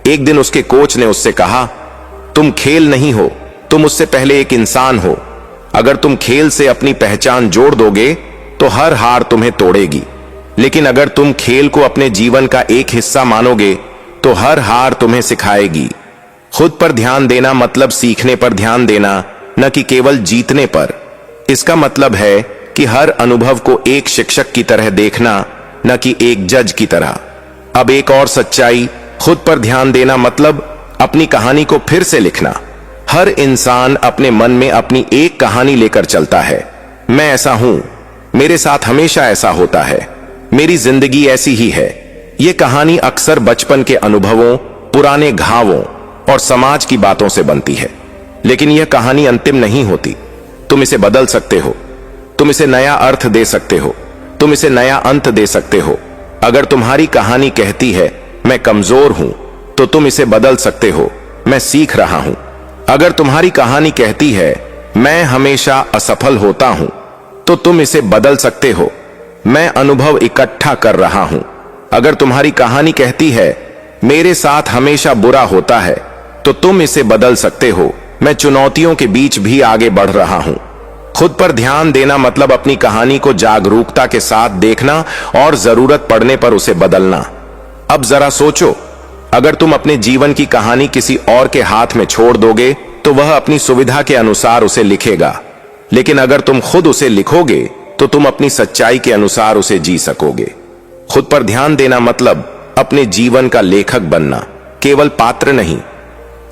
एक दिन उसके कोच ने उससे कहा, तुम खेल नहीं हो, तुम उससे पहले एक इंसान हो। अगर तुम खेल से अपनी पहचान जोड़ दोगे तो हर हार तुम्हें तोड़ेगी, लेकिन अगर तुम खेल को अपने जीवन का एक हिस्सा मानोगे तो हर हार तुम्हें सिखाएगी। खुद पर ध्यान देना मतलब सीखने पर ध्यान देना, न कि केवल जीतने पर। इसका मतलब है कि हर अनुभव को एक शिक्षक की तरह देखना, न कि एक जज की तरह। अब एक और सच्चाई, खुद पर ध्यान देना मतलब अपनी कहानी को फिर से लिखना। हर इंसान अपने मन में अपनी एक कहानी लेकर चलता है। मैं ऐसा हूं, मेरे साथ हमेशा ऐसा होता है, मेरी जिंदगी ऐसी ही है। यह कहानी अक्सर बचपन के अनुभवों, पुराने घावों और समाज की बातों से बनती है। लेकिन यह कहानी अंतिम नहीं होती। तुम इसे बदल सकते हो, तुम इसे नया अर्थ दे सकते हो, तुम इसे नया अंत दे सकते हो। अगर तुम्हारी कहानी कहती है मैं कमजोर हूं, तो तुम इसे बदल सकते हो, मैं सीख रहा हूं। अगर तुम्हारी कहानी कहती है मैं हमेशा असफल होता हूं, तो तुम इसे बदल सकते हो, मैं अनुभव इकट्ठा कर रहा हूं। अगर तुम्हारी कहानी कहती है मेरे साथ हमेशा बुरा होता है, तो तुम इसे बदल सकते हो, मैं चुनौतियों के बीच भी आगे बढ़ रहा हूं। खुद पर ध्यान देना मतलब अपनी कहानी को जागरूकता के साथ देखना और जरूरत पड़ने पर उसे बदलना। अब जरा सोचो, अगर तुम अपने जीवन की कहानी किसी और के हाथ में छोड़ दोगे तो वह अपनी सुविधा के अनुसार उसे लिखेगा। लेकिन अगर तुम खुद उसे लिखोगे तो तुम अपनी सच्चाई के अनुसार उसे जी सकोगे। खुद पर ध्यान देना मतलब अपने जीवन का लेखक बनना, केवल पात्र नहीं।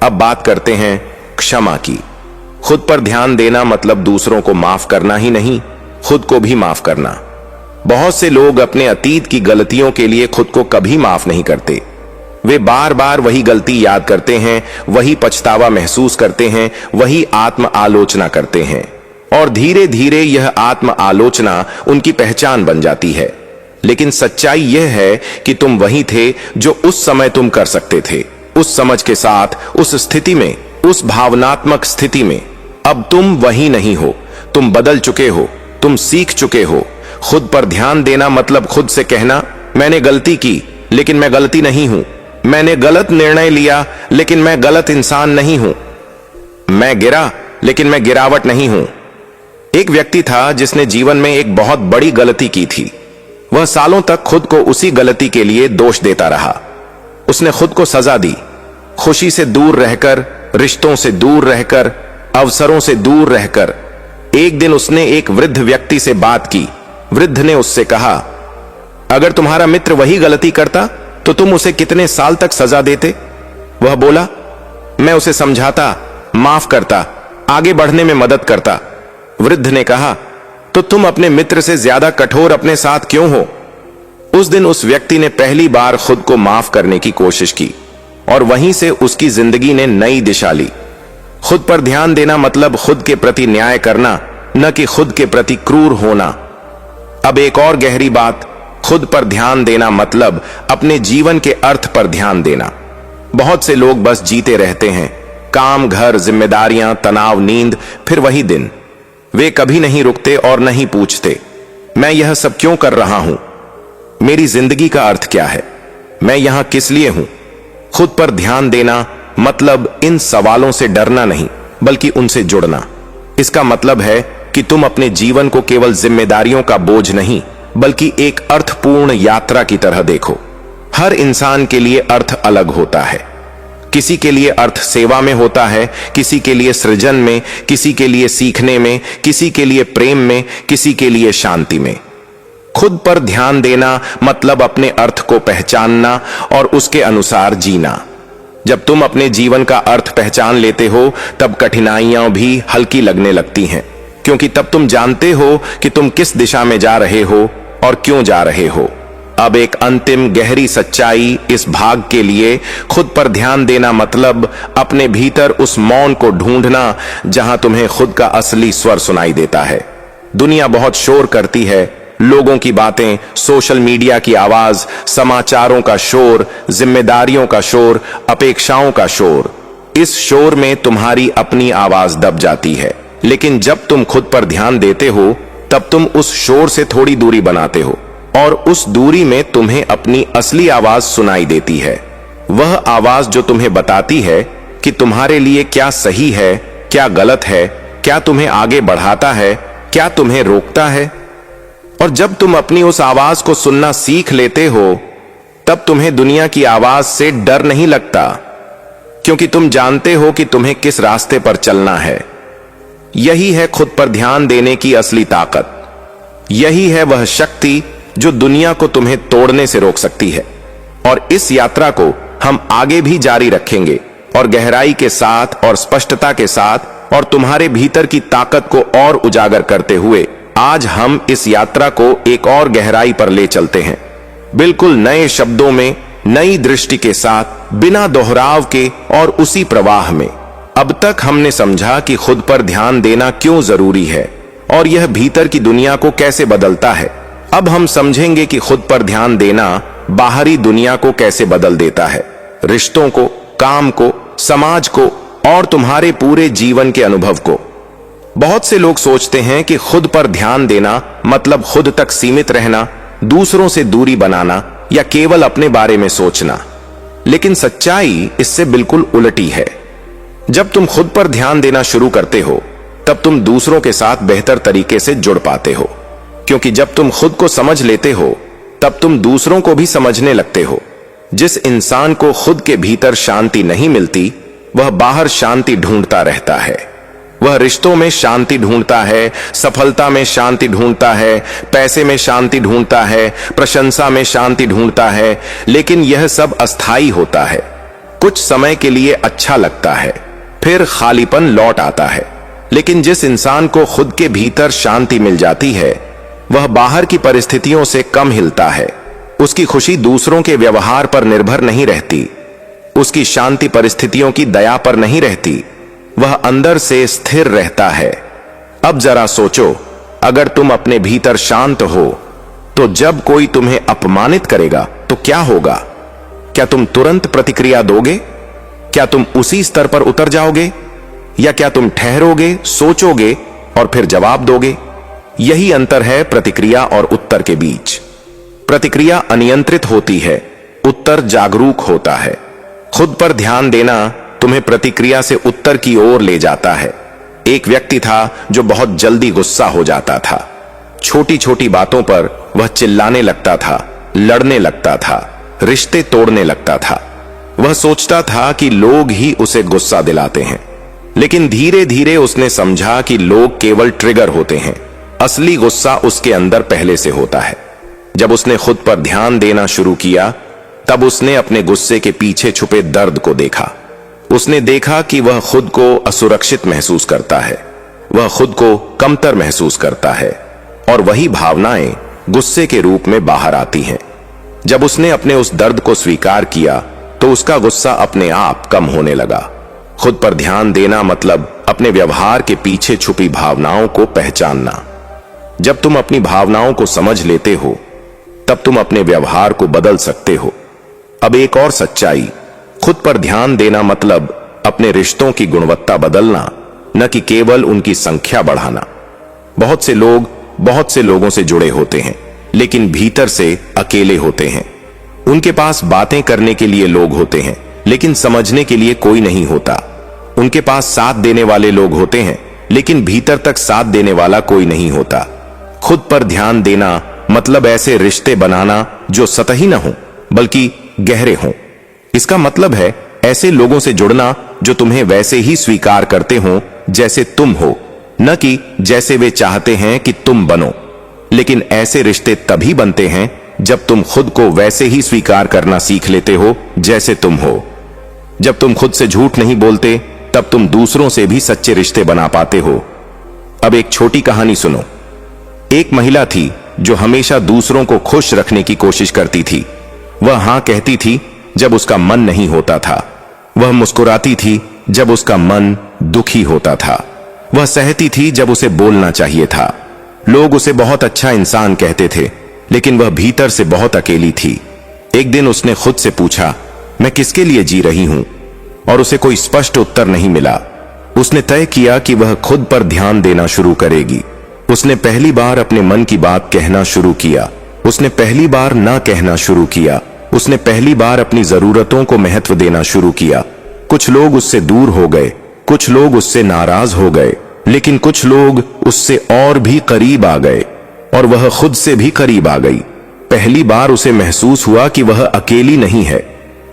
अब बात करते हैं क्षमा की। खुद पर ध्यान देना मतलब दूसरों को माफ करना ही नहीं, खुद को भी माफ करना। बहुत से लोग अपने अतीत की गलतियों के लिए खुद को कभी माफ नहीं करते। वे बार बार वही गलती याद करते हैं, वही पछतावा महसूस करते हैं, वही आत्म आलोचना करते हैं, और धीरे धीरे यह आत्म आलोचना उनकी पहचान बन जाती है। लेकिन सच्चाई यह है कि तुम वही थे जो उस समय तुम कर सकते थे। उस समझ के साथ, उस स्थिति में, उस भावनात्मक स्थिति में। अब तुम वही नहीं हो, तुम बदल चुके हो, तुम सीख चुके हो। खुद पर ध्यान देना मतलब खुद से कहना, मैंने गलती की लेकिन मैं गलती नहीं हूं। मैंने गलत निर्णय लिया लेकिन मैं गलत इंसान नहीं हूं। मैं गिरा लेकिन मैं गिरावट नहीं हूं। एक व्यक्ति था जिसने जीवन में एक बहुत बड़ी गलती की थी। वह सालों तक खुद को उसी गलती के लिए दोष देता रहा। उसने खुद को सजा दी, खुशी से दूर रहकर, रिश्तों से दूर रहकर, अवसरों से दूर रहकर। एक दिन उसने एक वृद्ध व्यक्ति से बात की। वृद्ध ने उससे कहा, अगर तुम्हारा मित्र वही गलती करता तो तुम उसे कितने साल तक सजा देते? वह बोला, मैं उसे समझाता, माफ करता, आगे बढ़ने में मदद करता। वृद्ध ने कहा, तो तुम अपने मित्र से ज्यादा कठोर अपने साथ क्यों हो? उस दिन उस व्यक्ति ने पहली बार खुद को माफ करने की कोशिश की और वहीं से उसकी जिंदगी ने नई दिशा ली। खुद पर ध्यान देना मतलब खुद के प्रति न्याय करना, न कि खुद के प्रति क्रूर होना। अब एक और गहरी बात, खुद पर ध्यान देना मतलब अपने जीवन के अर्थ पर ध्यान देना। बहुत से लोग बस जीते रहते हैं, काम, घर, जिम्मेदारियां, तनाव, नींद, फिर वही दिन। वे कभी नहीं रुकते और नहीं पूछते, मैं यह सब क्यों कर रहा हूं? मेरी जिंदगी का अर्थ क्या है? मैं यहां किस लिए हूं? खुद पर ध्यान देना मतलब इन सवालों से डरना नहीं, बल्कि उनसे जुड़ना। इसका मतलब है कि तुम अपने जीवन को केवल जिम्मेदारियों का बोझ नहीं, बल्कि एक अर्थपूर्ण यात्रा की तरह देखो। हर इंसान के लिए अर्थ अलग होता है। किसी के लिए अर्थ सेवा में होता है, किसी के लिए सृजन में, किसी के लिए सीखने में, किसी के लिए प्रेम में, किसी के लिए शांति में। खुद पर ध्यान देना मतलब अपने अर्थ को पहचानना और उसके अनुसार जीना। जब तुम अपने जीवन का अर्थ पहचान लेते हो, तब कठिनाइयां भी हल्की लगने लगती हैं, क्योंकि तब तुम जानते हो कि तुम किस दिशा में जा रहे हो और क्यों जा रहे हो। अब एक अंतिम गहरी सच्चाई इस भाग के लिए, खुद पर ध्यान देना मतलब अपने भीतर उस मौन को ढूंढना जहां तुम्हें खुद का असली स्वर सुनाई देता है। दुनिया बहुत शोर करती है, लोगों की बातें, सोशल मीडिया की आवाज, समाचारों का शोर, जिम्मेदारियों का शोर, अपेक्षाओं का शोर। इस शोर में तुम्हारी अपनी आवाज दब जाती है। लेकिन जब तुम खुद पर ध्यान देते हो, तब तुम उस शोर से थोड़ी दूरी बनाते हो और उस दूरी में तुम्हें अपनी असली आवाज सुनाई देती है। वह आवाज जो तुम्हें बताती है कि तुम्हारे लिए क्या सही है, क्या गलत है, क्या तुम्हें आगे बढ़ाता है, क्या तुम्हें रोकता है। और जब तुम अपनी उस आवाज को सुनना सीख लेते हो, तब तुम्हें दुनिया की आवाज से डर नहीं लगता, क्योंकि तुम जानते हो कि तुम्हें किस रास्ते पर चलना है। यही है खुद पर ध्यान देने की असली ताकत। यही है वह शक्ति जो दुनिया को तुम्हें तोड़ने से रोक सकती है। और इस यात्रा को हम आगे भी जारी रखेंगे, और गहराई के साथ और स्पष्टता के साथ और तुम्हारे भीतर की ताकत को और उजागर करते हुए आज हम इस यात्रा को एक और गहराई पर ले चलते हैं, बिल्कुल नए शब्दों में, नई दृष्टि के साथ, बिना दोहराव के और उसी प्रवाह में। अब तक हमने समझा कि खुद पर ध्यान देना क्यों जरूरी है और यह भीतर की दुनिया को कैसे बदलता है। अब हम समझेंगे कि खुद पर ध्यान देना बाहरी दुनिया को कैसे बदल देता है, रिश्तों को, काम को, समाज को और तुम्हारे पूरे जीवन के अनुभव को। बहुत से लोग सोचते हैं कि खुद पर ध्यान देना मतलब खुद तक सीमित रहना, दूसरों से दूरी बनाना या केवल अपने बारे में सोचना। लेकिन सच्चाई इससे बिल्कुल उलटी है। जब तुम खुद पर ध्यान देना शुरू करते हो, तब तुम दूसरों के साथ बेहतर तरीके से जुड़ पाते हो, क्योंकि जब तुम खुद को समझ लेते हो, तब तुम दूसरों को भी समझने लगते हो। जिस इंसान को खुद के भीतर शांति नहीं मिलती, वह बाहर शांति ढूंढता रहता है। वह रिश्तों में शांति ढूंढता है, सफलता में शांति ढूंढता है, पैसे में शांति ढूंढता है, प्रशंसा में शांति ढूंढता है। लेकिन यह सब अस्थाई होता है। कुछ समय के लिए अच्छा लगता है, फिर खालीपन लौट आता है। लेकिन जिस इंसान को खुद के भीतर शांति मिल जाती है, वह बाहर की परिस्थितियों से कम हिलता है। उसकी खुशी दूसरों के व्यवहार पर निर्भर नहीं रहती, उसकी शांति परिस्थितियों की दया पर नहीं रहती, वह अंदर से स्थिर रहता है। अब जरा सोचो, अगर तुम अपने भीतर शांत हो, तो जब कोई तुम्हें अपमानित करेगा तो क्या होगा? क्या तुम तुरंत प्रतिक्रिया दोगे? क्या तुम उसी स्तर पर उतर जाओगे, या क्या तुम ठहरोगे, सोचोगे और फिर जवाब दोगे? यही अंतर है प्रतिक्रिया और उत्तर के बीच। प्रतिक्रिया अनियंत्रित होती है, उत्तर जागरूक होता है। खुद पर ध्यान देना तुम्हें प्रतिक्रिया से उत्तर की ओर ले जाता है। एक व्यक्ति था जो बहुत जल्दी गुस्सा हो जाता था। छोटी छोटी बातों पर वह चिल्लाने लगता था, लड़ने लगता था, रिश्ते तोड़ने लगता था। वह सोचता था कि लोग ही उसे गुस्सा दिलाते हैं, लेकिन धीरे धीरे उसने समझा कि लोग केवल ट्रिगर होते हैं, असली गुस्सा उसके अंदर पहले से होता है। जब उसने खुद पर ध्यान देना शुरू किया, तब उसने अपने गुस्से के पीछे छुपे दर्द को देखा। उसने देखा कि वह खुद को असुरक्षित महसूस करता है, वह खुद को कमतर महसूस करता है, और वही भावनाएं गुस्से के रूप में बाहर आती हैं। जब उसने अपने उस दर्द को स्वीकार किया, तो उसका गुस्सा अपने आप कम होने लगा। खुद पर ध्यान देना मतलब अपने व्यवहार के पीछे छुपी भावनाओं को पहचानना। जब तुम अपनी भावनाओं को समझ लेते हो, तब तुम अपने व्यवहार को बदल सकते हो। अब एक और सच्चाई, खुद पर ध्यान देना मतलब अपने रिश्तों की गुणवत्ता बदलना, न कि केवल उनकी संख्या बढ़ाना। बहुत से लोग बहुत से लोगों से जुड़े होते हैं, लेकिन भीतर से अकेले होते हैं। उनके पास बातें करने के लिए लोग होते हैं, लेकिन समझने के लिए कोई नहीं होता। उनके पास साथ देने वाले लोग होते हैं, लेकिन भीतर तक साथ देने वाला कोई नहीं होता। खुद पर ध्यान देना मतलब ऐसे रिश्ते बनाना जो सतही न हो, बल्कि गहरे हों। इसका मतलब है ऐसे लोगों से जुड़ना जो तुम्हें वैसे ही स्वीकार करते हो जैसे तुम हो, न कि जैसे वे चाहते हैं कि तुम बनो। लेकिन ऐसे रिश्ते तभी बनते हैं जब तुम खुद को वैसे ही स्वीकार करना सीख लेते हो जैसे तुम हो। जब तुम खुद से झूठ नहीं बोलते, तब तुम दूसरों से भी सच्चे रिश्ते बना पाते हो। अब एक छोटी कहानी सुनो। एक महिला थी जो हमेशा दूसरों को खुश रखने की कोशिश करती थी। वह हां कहती थी जब उसका मन नहीं होता था, वह मुस्कुराती थी जब उसका मन दुखी होता था, वह सहती थी जब उसे बोलना चाहिए था। लोग उसे बहुत अच्छा इंसान कहते थे, लेकिन वह भीतर से बहुत अकेली थी। एक दिन उसने खुद से पूछा, मैं किसके लिए जी रही हूं? और उसे कोई स्पष्ट उत्तर नहीं मिला। उसने तय किया कि वह खुद पर ध्यान देना शुरू करेगी। उसने पहली बार अपने मन की बात कहना शुरू किया। उसने पहली बार ना कहना शुरू किया। उसने पहली बार अपनी जरूरतों को महत्व देना शुरू किया। कुछ लोग उससे दूर हो गए, कुछ लोग उससे नाराज हो गए, लेकिन कुछ लोग उससे और भी करीब आ गए, और वह खुद से भी करीब आ गई। पहली बार उसे महसूस हुआ कि वह अकेली नहीं है,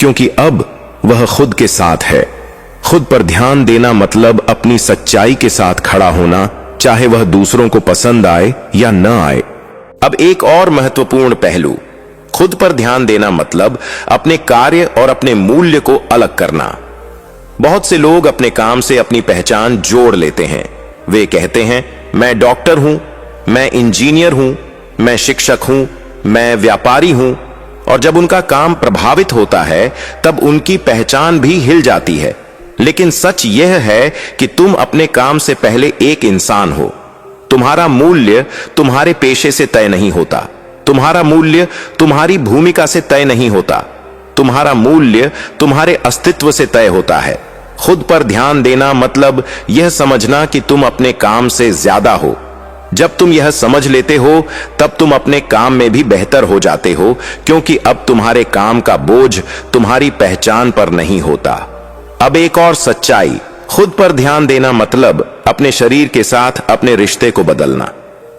क्योंकि अब वह खुद के साथ है। खुद पर ध्यान देना मतलब अपनी सच्चाई के साथ खड़ा होना, चाहे वह दूसरों को पसंद आए या न आए। अब एक और महत्वपूर्ण पहलू, खुद पर ध्यान देना मतलब अपने कार्य और अपने मूल्य को अलग करना। बहुत से लोग अपने काम से अपनी पहचान जोड़ लेते हैं। वे कहते हैं, मैं डॉक्टर हूं, मैं इंजीनियर हूं, मैं शिक्षक हूं, मैं व्यापारी हूं, और जब उनका काम प्रभावित होता है, तब उनकी पहचान भी हिल जाती है। लेकिन सच यह है कि तुम अपने काम से पहले एक इंसान हो। तुम्हारा मूल्य तुम्हारे पेशे से तय नहीं होता। तुम्हारा मूल्य तुम्हारी भूमिका से तय नहीं होता। तुम्हारा मूल्य तुम्हारे अस्तित्व से तय होता है। खुद पर ध्यान देना मतलब यह समझना कि तुम अपने काम से ज्यादा हो। जब तुम यह समझ लेते हो, तब तुम अपने काम में भी बेहतर हो जाते हो, क्योंकि अब तुम्हारे काम का बोझ तुम्हारी पहचान पर नहीं होता। अब एक और सच्चाई, खुद पर ध्यान देना मतलब अपने शरीर के साथ अपने रिश्ते को बदलना।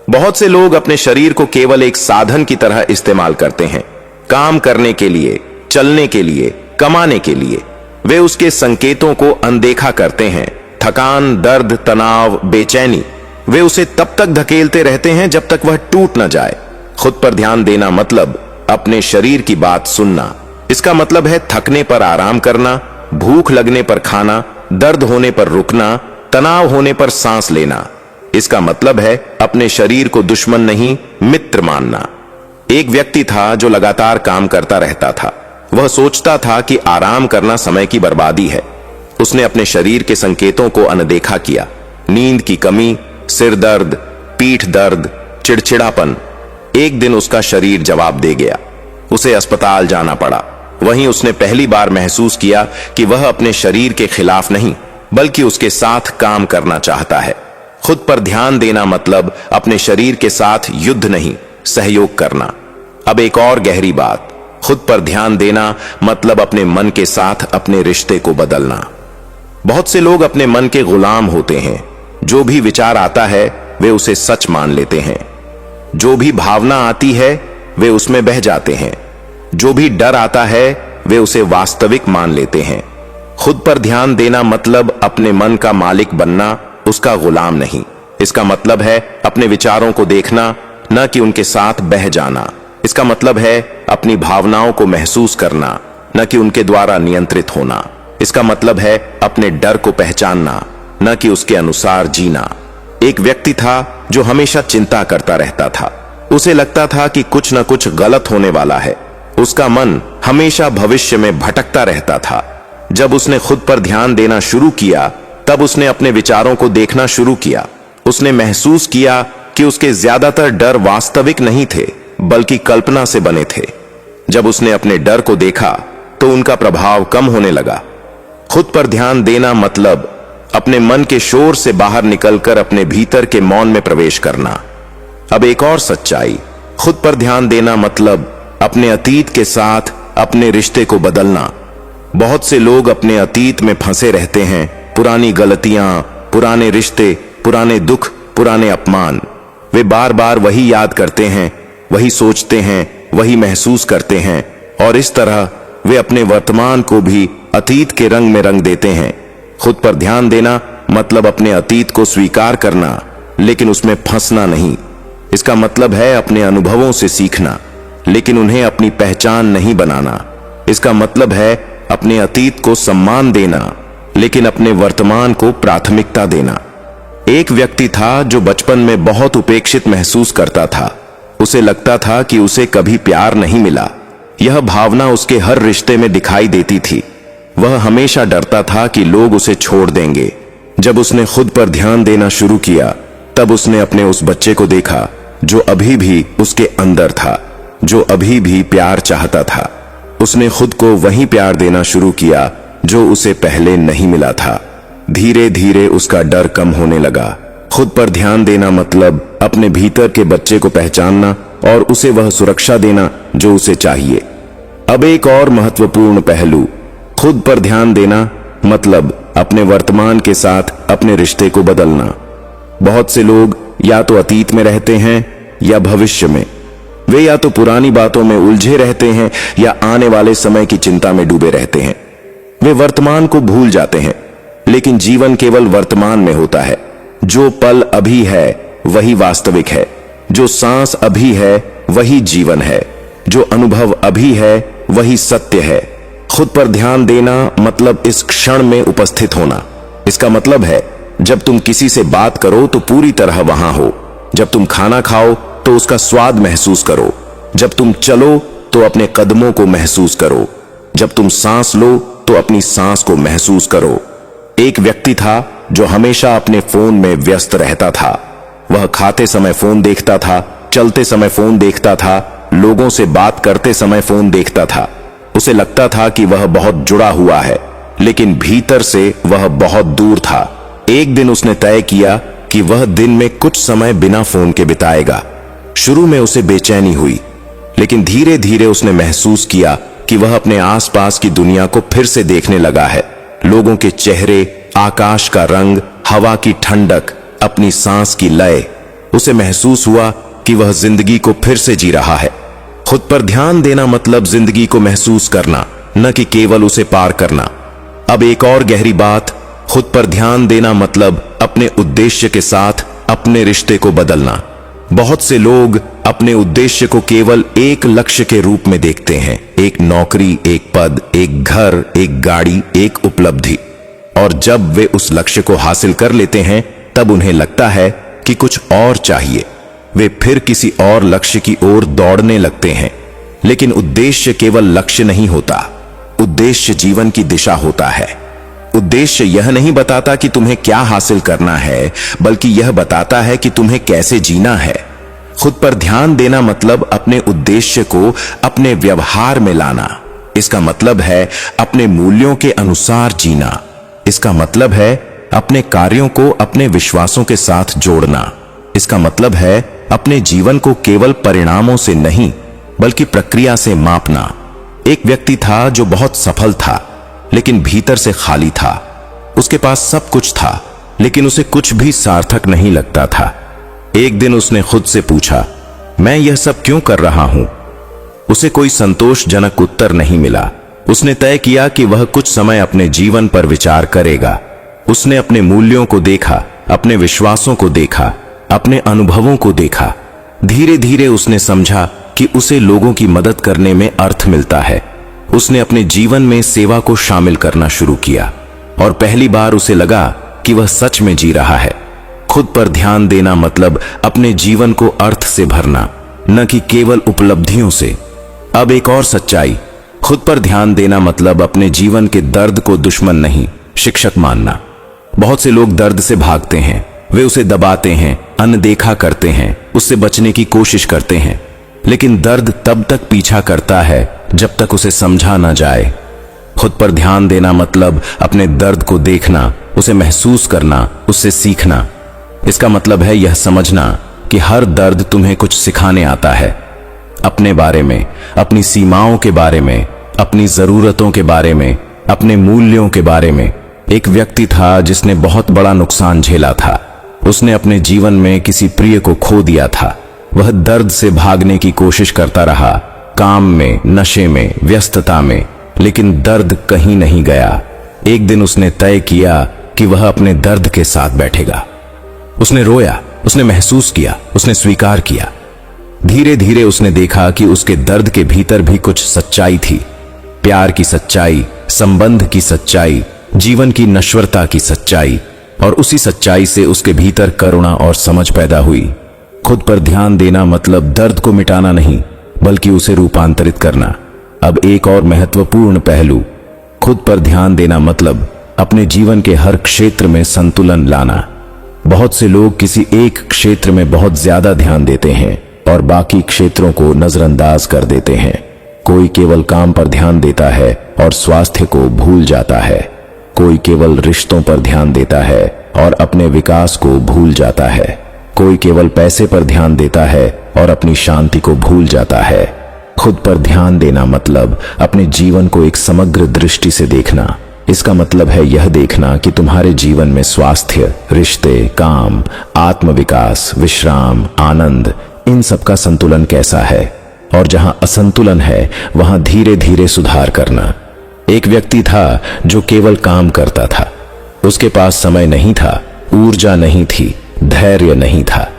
बहुत से लोग अपने शरीर को केवल एक साधन की तरह इस्तेमाल करते हैं, काम करने के लिए, चलने के लिए, कमाने के लिए। वे उसके संकेतों को अनदेखा करते हैं, थकान, दर्द, तनाव, बेचैनी। वे उसे तब तक धकेलते रहते हैं जब तक वह टूट न जाए। खुद पर ध्यान देना मतलब अपने शरीर की बात सुनना। इसका मतलब है थकने पर आराम करना, भूख लगने पर खाना, दर्द होने पर रुकना, तनाव होने पर सांस लेना। इसका मतलब है अपने शरीर को दुश्मन नहीं, मित्र मानना। एक व्यक्ति था जो लगातार काम करता रहता था। वह सोचता था कि आराम करना समय की बर्बादी है। उसने अपने शरीर के संकेतों को अनदेखा किया। नींद की कमी, सिर दर्द, पीठ दर्द, चिड़चिड़ापन। एक दिन उसका शरीर जवाब दे गया। उसे अस्पताल जाना पड़ा। वहीं उसने पहली बार महसूस किया कि वह अपने शरीर के खिलाफ नहीं बल्कि उसके साथ काम करना चाहता है। खुद पर ध्यान देना मतलब अपने शरीर के साथ युद्ध नहीं, सहयोग करना। अब एक और गहरी बात, खुद पर ध्यान देना मतलब अपने मन के साथ अपने रिश्ते को बदलना। बहुत से लोग अपने मन के गुलाम होते हैं। जो भी विचार आता है वे उसे सच मान लेते हैं। जो भी भावना आती है वे उसमें बह जाते हैं। जो भी डर आता है वे उसे वास्तविक मान लेते हैं। खुद पर ध्यान देना मतलब अपने मन का मालिक बनना, उसका गुलाम नहीं। इसका मतलब है अपने विचारों को देखना, न कि उनके साथ बह जाना। इसका मतलब है अपनी भावनाओं को महसूस करना, न कि उनके द्वारा नियंत्रित होना। इसका मतलब है अपने डर को पहचानना, न कि उसके अनुसार जीना। एक व्यक्ति था जो हमेशा चिंता करता रहता था। उसे लगता था कि कुछ न कुछ गलत होने वाला है। उसका मन हमेशा भविष्य में भटकता रहता था। जब उसने खुद पर ध्यान देना शुरू किया, तब उसने अपने विचारों को देखना शुरू किया। उसने महसूस किया कि उसके ज्यादातर डर वास्तविक नहीं थे बल्कि कल्पना से बने थे। जब उसने अपने डर को देखा तो उनका प्रभाव कम होने लगा। खुद पर ध्यान देना मतलब अपने मन के शोर से बाहर निकलकर अपने भीतर के मौन में प्रवेश करना। अब एक और सच्चाई, खुद पर ध्यान देना मतलब अपने अतीत के साथ अपने रिश्ते को बदलना। बहुत से लोग अपने अतीत में फंसे रहते हैं। पुरानी गलतियां, पुराने रिश्ते, पुराने दुख, पुराने अपमान। वे बार बार वही याद करते हैं, वही सोचते हैं, वही महसूस करते हैं और इस तरह वे अपने वर्तमान को भी अतीत के रंग में रंग देते हैं। खुद पर ध्यान देना मतलब अपने अतीत को स्वीकार करना, लेकिन उसमें फंसना नहीं। इसका मतलब है अपने अनुभवों से सीखना, लेकिन उन्हें अपनी पहचान नहीं बनाना। इसका मतलब है अपने अतीत को सम्मान देना, लेकिन अपने वर्तमान को प्राथमिकता देना। एक व्यक्ति था जो बचपन में बहुत उपेक्षित महसूस करता था। उसे लगता था कि उसे कभी प्यार नहीं मिला। यह भावना उसके हर रिश्ते में दिखाई देती थी। वह हमेशा डरता था कि लोग उसे छोड़ देंगे। जब उसने खुद पर ध्यान देना शुरू किया, तब उसने अपने उस बच्चे को देखा जो अभी भी उसके अंदर था, जो अभी भी प्यार चाहता था। उसने खुद को वही प्यार देना शुरू किया जो उसे पहले नहीं मिला था। धीरे धीरे उसका डर कम होने लगा। खुद पर ध्यान देना मतलब अपने भीतर के बच्चे को पहचानना और उसे वह सुरक्षा देना जो उसे चाहिए। अब एक और महत्वपूर्ण पहलू, खुद पर ध्यान देना मतलब अपने वर्तमान के साथ अपने रिश्ते को बदलना। बहुत से लोग या तो अतीत में रहते हैं या भविष्य में। वे या तो पुरानी बातों में उलझे रहते हैं या आने वाले समय की चिंता में डूबे रहते हैं। वे वर्तमान को भूल जाते हैं, लेकिन जीवन केवल वर्तमान में होता है। जो पल अभी है वही वास्तविक है। जो सांस अभी है वही जीवन है। जो अनुभव अभी है वही सत्य है। खुद पर ध्यान देना मतलब इस क्षण में उपस्थित होना। इसका मतलब है जब तुम किसी से बात करो तो पूरी तरह वहां हो। जब तुम खाना खाओ तो उसका स्वाद महसूस करो। जब तुम चलो तो अपने कदमों को महसूस करो। जब तुम सांस लो तो अपनी सांस को महसूस करो। एक व्यक्ति था जो हमेशा अपने फोन में व्यस्त रहता था। वह खाते समय फोन देखता था, चलते समय फोन देखता था, लोगों से बात करते समय फोन देखता था। उसे लगता था कि वह बहुत जुड़ा हुआ है, लेकिन भीतर से वह बहुत दूर था। एक दिन उसने तय किया कि वह दिन में कुछ समय बिना फोन के बिताएगा। शुरू में उसे बेचैनी हुई, लेकिन धीरे धीरे उसने महसूस किया कि वह अपने आसपास की दुनिया को फिर से देखने लगा है। लोगों के चेहरे, आकाश का रंग, हवा की ठंडक, अपनी सांस की लय। उसे महसूस हुआ कि वह जिंदगी को फिर से जी रहा है। खुद पर ध्यान देना मतलब जिंदगी को महसूस करना, न कि केवल उसे पार करना। अब एक और गहरी बात, खुद पर ध्यान देना मतलब अपने उद्देश्य के साथ अपने रिश्ते को बदलना। बहुत से लोग अपने उद्देश्य को केवल एक लक्ष्य के रूप में देखते हैं। एक नौकरी, एक पद, एक घर, एक गाड़ी, एक उपलब्धि। और जब वे उस लक्ष्य को हासिल कर लेते हैं तब उन्हें लगता है कि कुछ और चाहिए। वे फिर किसी और लक्ष्य की ओर दौड़ने लगते हैं। लेकिन उद्देश्य केवल लक्ष्य नहीं होता, उद्देश्य जीवन की दिशा होता है। उद्देश्य यह नहीं बताता कि तुम्हें क्या हासिल करना है, बल्कि यह बताता है कि तुम्हें कैसे जीना है। खुद पर ध्यान देना मतलब अपने उद्देश्य को अपने व्यवहार में लाना। इसका मतलब है अपने मूल्यों के अनुसार जीना। इसका मतलब है अपने कार्यों को अपने विश्वासों के साथ जोड़ना। इसका मतलब है अपने जीवन को केवल परिणामों से नहीं बल्कि प्रक्रिया से मापना। एक व्यक्ति था जो बहुत सफल था लेकिन भीतर से खाली था। उसके पास सब कुछ था लेकिन उसे कुछ भी सार्थक नहीं लगता था। एक दिन उसने खुद से पूछा, मैं यह सब क्यों कर रहा हूं? उसे कोई संतोषजनक उत्तर नहीं मिला। उसने तय किया कि वह कुछ समय अपने जीवन पर विचार करेगा। उसने अपने मूल्यों को देखा, अपने विश्वासों को देखा, अपने अनुभवों को देखा। धीरे धीरे उसने समझा कि उसे लोगों की मदद करने में अर्थ मिलता है। उसने अपने जीवन में सेवा को शामिल करना शुरू किया और पहली बार उसे लगा कि वह सच में जी रहा है। खुद पर ध्यान देना मतलब अपने जीवन को अर्थ से भरना, न कि केवल उपलब्धियों से। अब एक और सच्चाई, खुद पर ध्यान देना मतलब अपने जीवन के दर्द को दुश्मन नहीं, शिक्षक मानना। बहुत से लोग दर्द से भागते हैं, वे उसे दबाते हैं, अनदेखा करते हैं, उससे बचने की कोशिश करते हैं। लेकिन दर्द तब तक पीछा करता है जब तक उसे समझा ना जाए। खुद पर ध्यान देना मतलब अपने दर्द को देखना, उसे महसूस करना, उससे सीखना। इसका मतलब है यह समझना कि हर दर्द तुम्हें कुछ सिखाने आता है, अपने बारे में, अपनी सीमाओं के बारे में, अपनी जरूरतों के बारे में, अपने मूल्यों के बारे में। एक व्यक्ति था जिसने बहुत बड़ा नुकसान झेला था। उसने अपने जीवन में किसी प्रिय को खो दिया था। वह दर्द से भागने की कोशिश करता रहा, काम में, नशे में, व्यस्तता में, लेकिन दर्द कहीं नहीं गया। एक दिन उसने तय किया कि वह अपने दर्द के साथ बैठेगा। उसने रोया, उसने महसूस किया, उसने स्वीकार किया। धीरे धीरे उसने देखा कि उसके दर्द के भीतर भी कुछ सच्चाई थी, प्यार की सच्चाई, संबंध की सच्चाई, जीवन की नश्वरता की सच्चाई। और उसी सच्चाई से उसके भीतर करुणा और समझ पैदा हुई। खुद पर ध्यान देना मतलब दर्द को मिटाना नहीं बल्कि उसे रूपांतरित करना। अब एक और महत्वपूर्ण पहलू, खुद पर ध्यान देना मतलब अपने जीवन के हर क्षेत्र में संतुलन लाना। बहुत से लोग किसी एक क्षेत्र में बहुत ज्यादा ध्यान देते हैं और बाकी क्षेत्रों को नजरअंदाज कर देते हैं। कोई केवल काम पर ध्यान देता है और स्वास्थ्य को भूल जाता है। कोई केवल रिश्तों पर ध्यान देता है और अपने विकास को भूल जाता है। कोई केवल पैसे पर ध्यान देता है और अपनी शांति को भूल जाता है। खुद पर ध्यान देना मतलब अपने जीवन को एक समग्र दृष्टि से देखना। इसका मतलब है यह देखना कि तुम्हारे जीवन में स्वास्थ्य, रिश्ते, काम, आत्मविकास, विश्राम, आनंद, इन सब का संतुलन कैसा है और जहां असंतुलन है वहां धीरे धीरे सुधार करना। एक व्यक्ति था जो केवल काम करता था। उसके पास समय नहीं था, ऊर्जा नहीं थी, धैर्य नहीं था।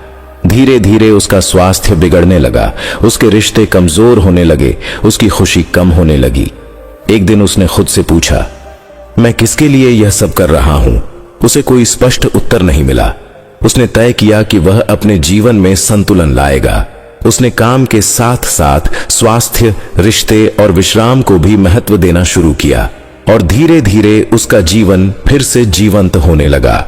धीरे धीरे उसका स्वास्थ्य बिगड़ने लगा, उसके रिश्ते कमजोर होने लगे, उसकी खुशी कम होने लगी। एक दिन उसने खुद से पूछा, मैं किसके लिए यह सब कर रहा हूं? उसे कोई स्पष्ट उत्तर नहीं मिला। उसने तय किया कि वह अपने जीवन में संतुलन लाएगा। उसने काम के साथ साथ स्वास्थ्य, रिश्ते और विश्राम को भी महत्व देना शुरू किया और धीरे धीरे उसका जीवन फिर से जीवंत होने लगा।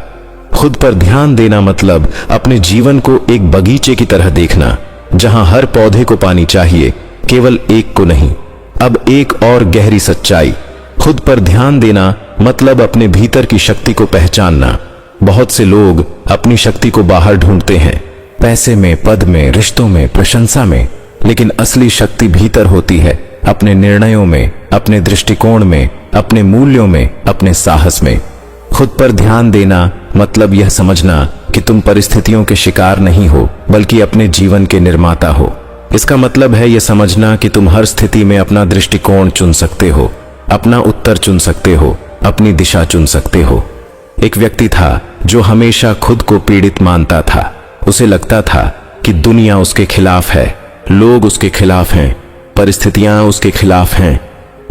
खुद पर ध्यान देना मतलब अपने जीवन को एक बगीचे की तरह देखना, जहां हर पौधे को पानी चाहिए, केवल एक को नहीं। अब एक और गहरी सच्चाई, खुद पर ध्यान देना मतलब अपने भीतर की शक्ति को पहचानना। बहुत से लोग अपनी शक्ति को बाहर ढूंढते हैं, पैसे में, पद में, रिश्तों में, प्रशंसा में, लेकिन असली शक्ति भीतर होती है, अपने निर्णयों में, अपने दृष्टिकोण में, अपने मूल्यों में, अपने साहस में। खुद पर ध्यान देना मतलब यह समझना कि तुम परिस्थितियों के शिकार नहीं हो बल्कि अपने जीवन के निर्माता हो। इसका मतलब है यह समझना कि तुम हर स्थिति में अपना दृष्टिकोण चुन सकते हो, अपना उत्तर चुन सकते हो, अपनी दिशा चुन सकते हो। एक व्यक्ति था जो हमेशा खुद को पीड़ित मानता था। उसे लगता था कि दुनिया उसके खिलाफ है, लोग उसके खिलाफ हैं, परिस्थितियां उसके खिलाफ हैं।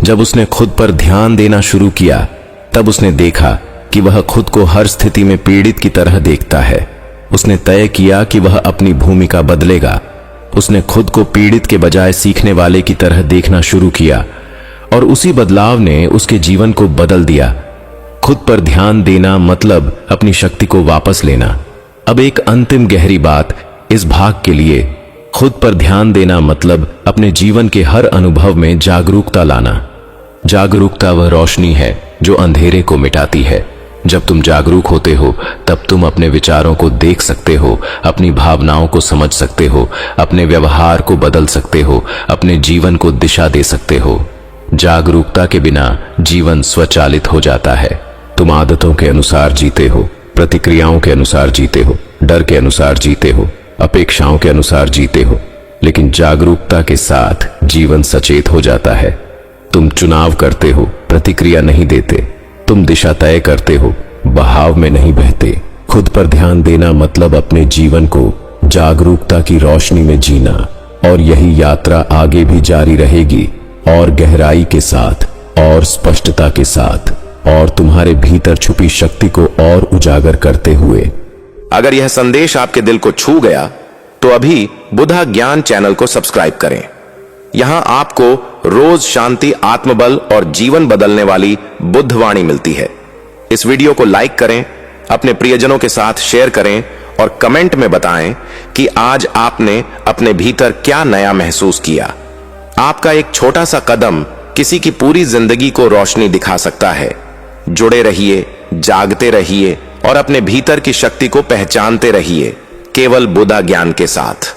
जब उसने खुद पर ध्यान देना शुरू किया तब उसने देखा कि वह खुद को हर स्थिति में पीड़ित की तरह देखता है। उसने तय किया कि वह अपनी भूमिका बदलेगा। उसने खुद को पीड़ित के बजाय सीखने वाले की तरह देखना शुरू किया और उसी बदलाव ने उसके जीवन को बदल दिया। खुद पर ध्यान देना मतलब अपनी शक्ति को वापस लेना। अब एक अंतिम गहरी बात इस भाग के लिए, खुद पर ध्यान देना मतलब अपने जीवन के हर अनुभव में जागरूकता लाना। जागरूकता वह रोशनी है जो अंधेरे को मिटाती है। जब तुम जागरूक होते हो तब तुम अपने विचारों को देख सकते हो, अपनी भावनाओं को समझ सकते हो, अपने व्यवहार को बदल सकते हो, अपने जीवन को दिशा दे सकते हो। जागरूकता के बिना जीवन स्वचालित हो जाता है। तुम आदतों के अनुसार जीते हो, प्रतिक्रियाओं के अनुसार जीते हो, डर के अनुसार जीते हो, अपेक्षाओं के अनुसार जीते हो। लेकिन जागरूकता के साथ जीवन सचेत हो जाता है। तुम चुनाव करते हो, प्रतिक्रिया नहीं देते। तुम दिशा तय करते हो, बहाव में नहीं बहते। खुद पर ध्यान देना मतलब अपने जीवन को जागरूकता की रोशनी में जीना। और यही यात्रा आगे भी जारी रहेगी, और गहराई के साथ, और स्पष्टता के साथ, और तुम्हारे भीतर छुपी शक्ति को और उजागर करते हुए। अगर यह संदेश आपके दिल को छू गया तो अभी बुधा ज्ञान चैनल को सब्सक्राइब करें। यहां आपको रोज शांति, आत्मबल और जीवन बदलने वाली बुद्धवाणी मिलती है। इस वीडियो को लाइक करें, अपने प्रियजनों के साथ शेयर करें और कमेंट में बताएं कि आज आपने अपने भीतर क्या नया महसूस किया। आपका एक छोटा सा कदम किसी की पूरी जिंदगी को रोशनी दिखा सकता है। जुड़े रहिए, जागते रहिए और अपने भीतर की शक्ति को पहचानते रहिए, केवल बुधा ज्ञान के साथ।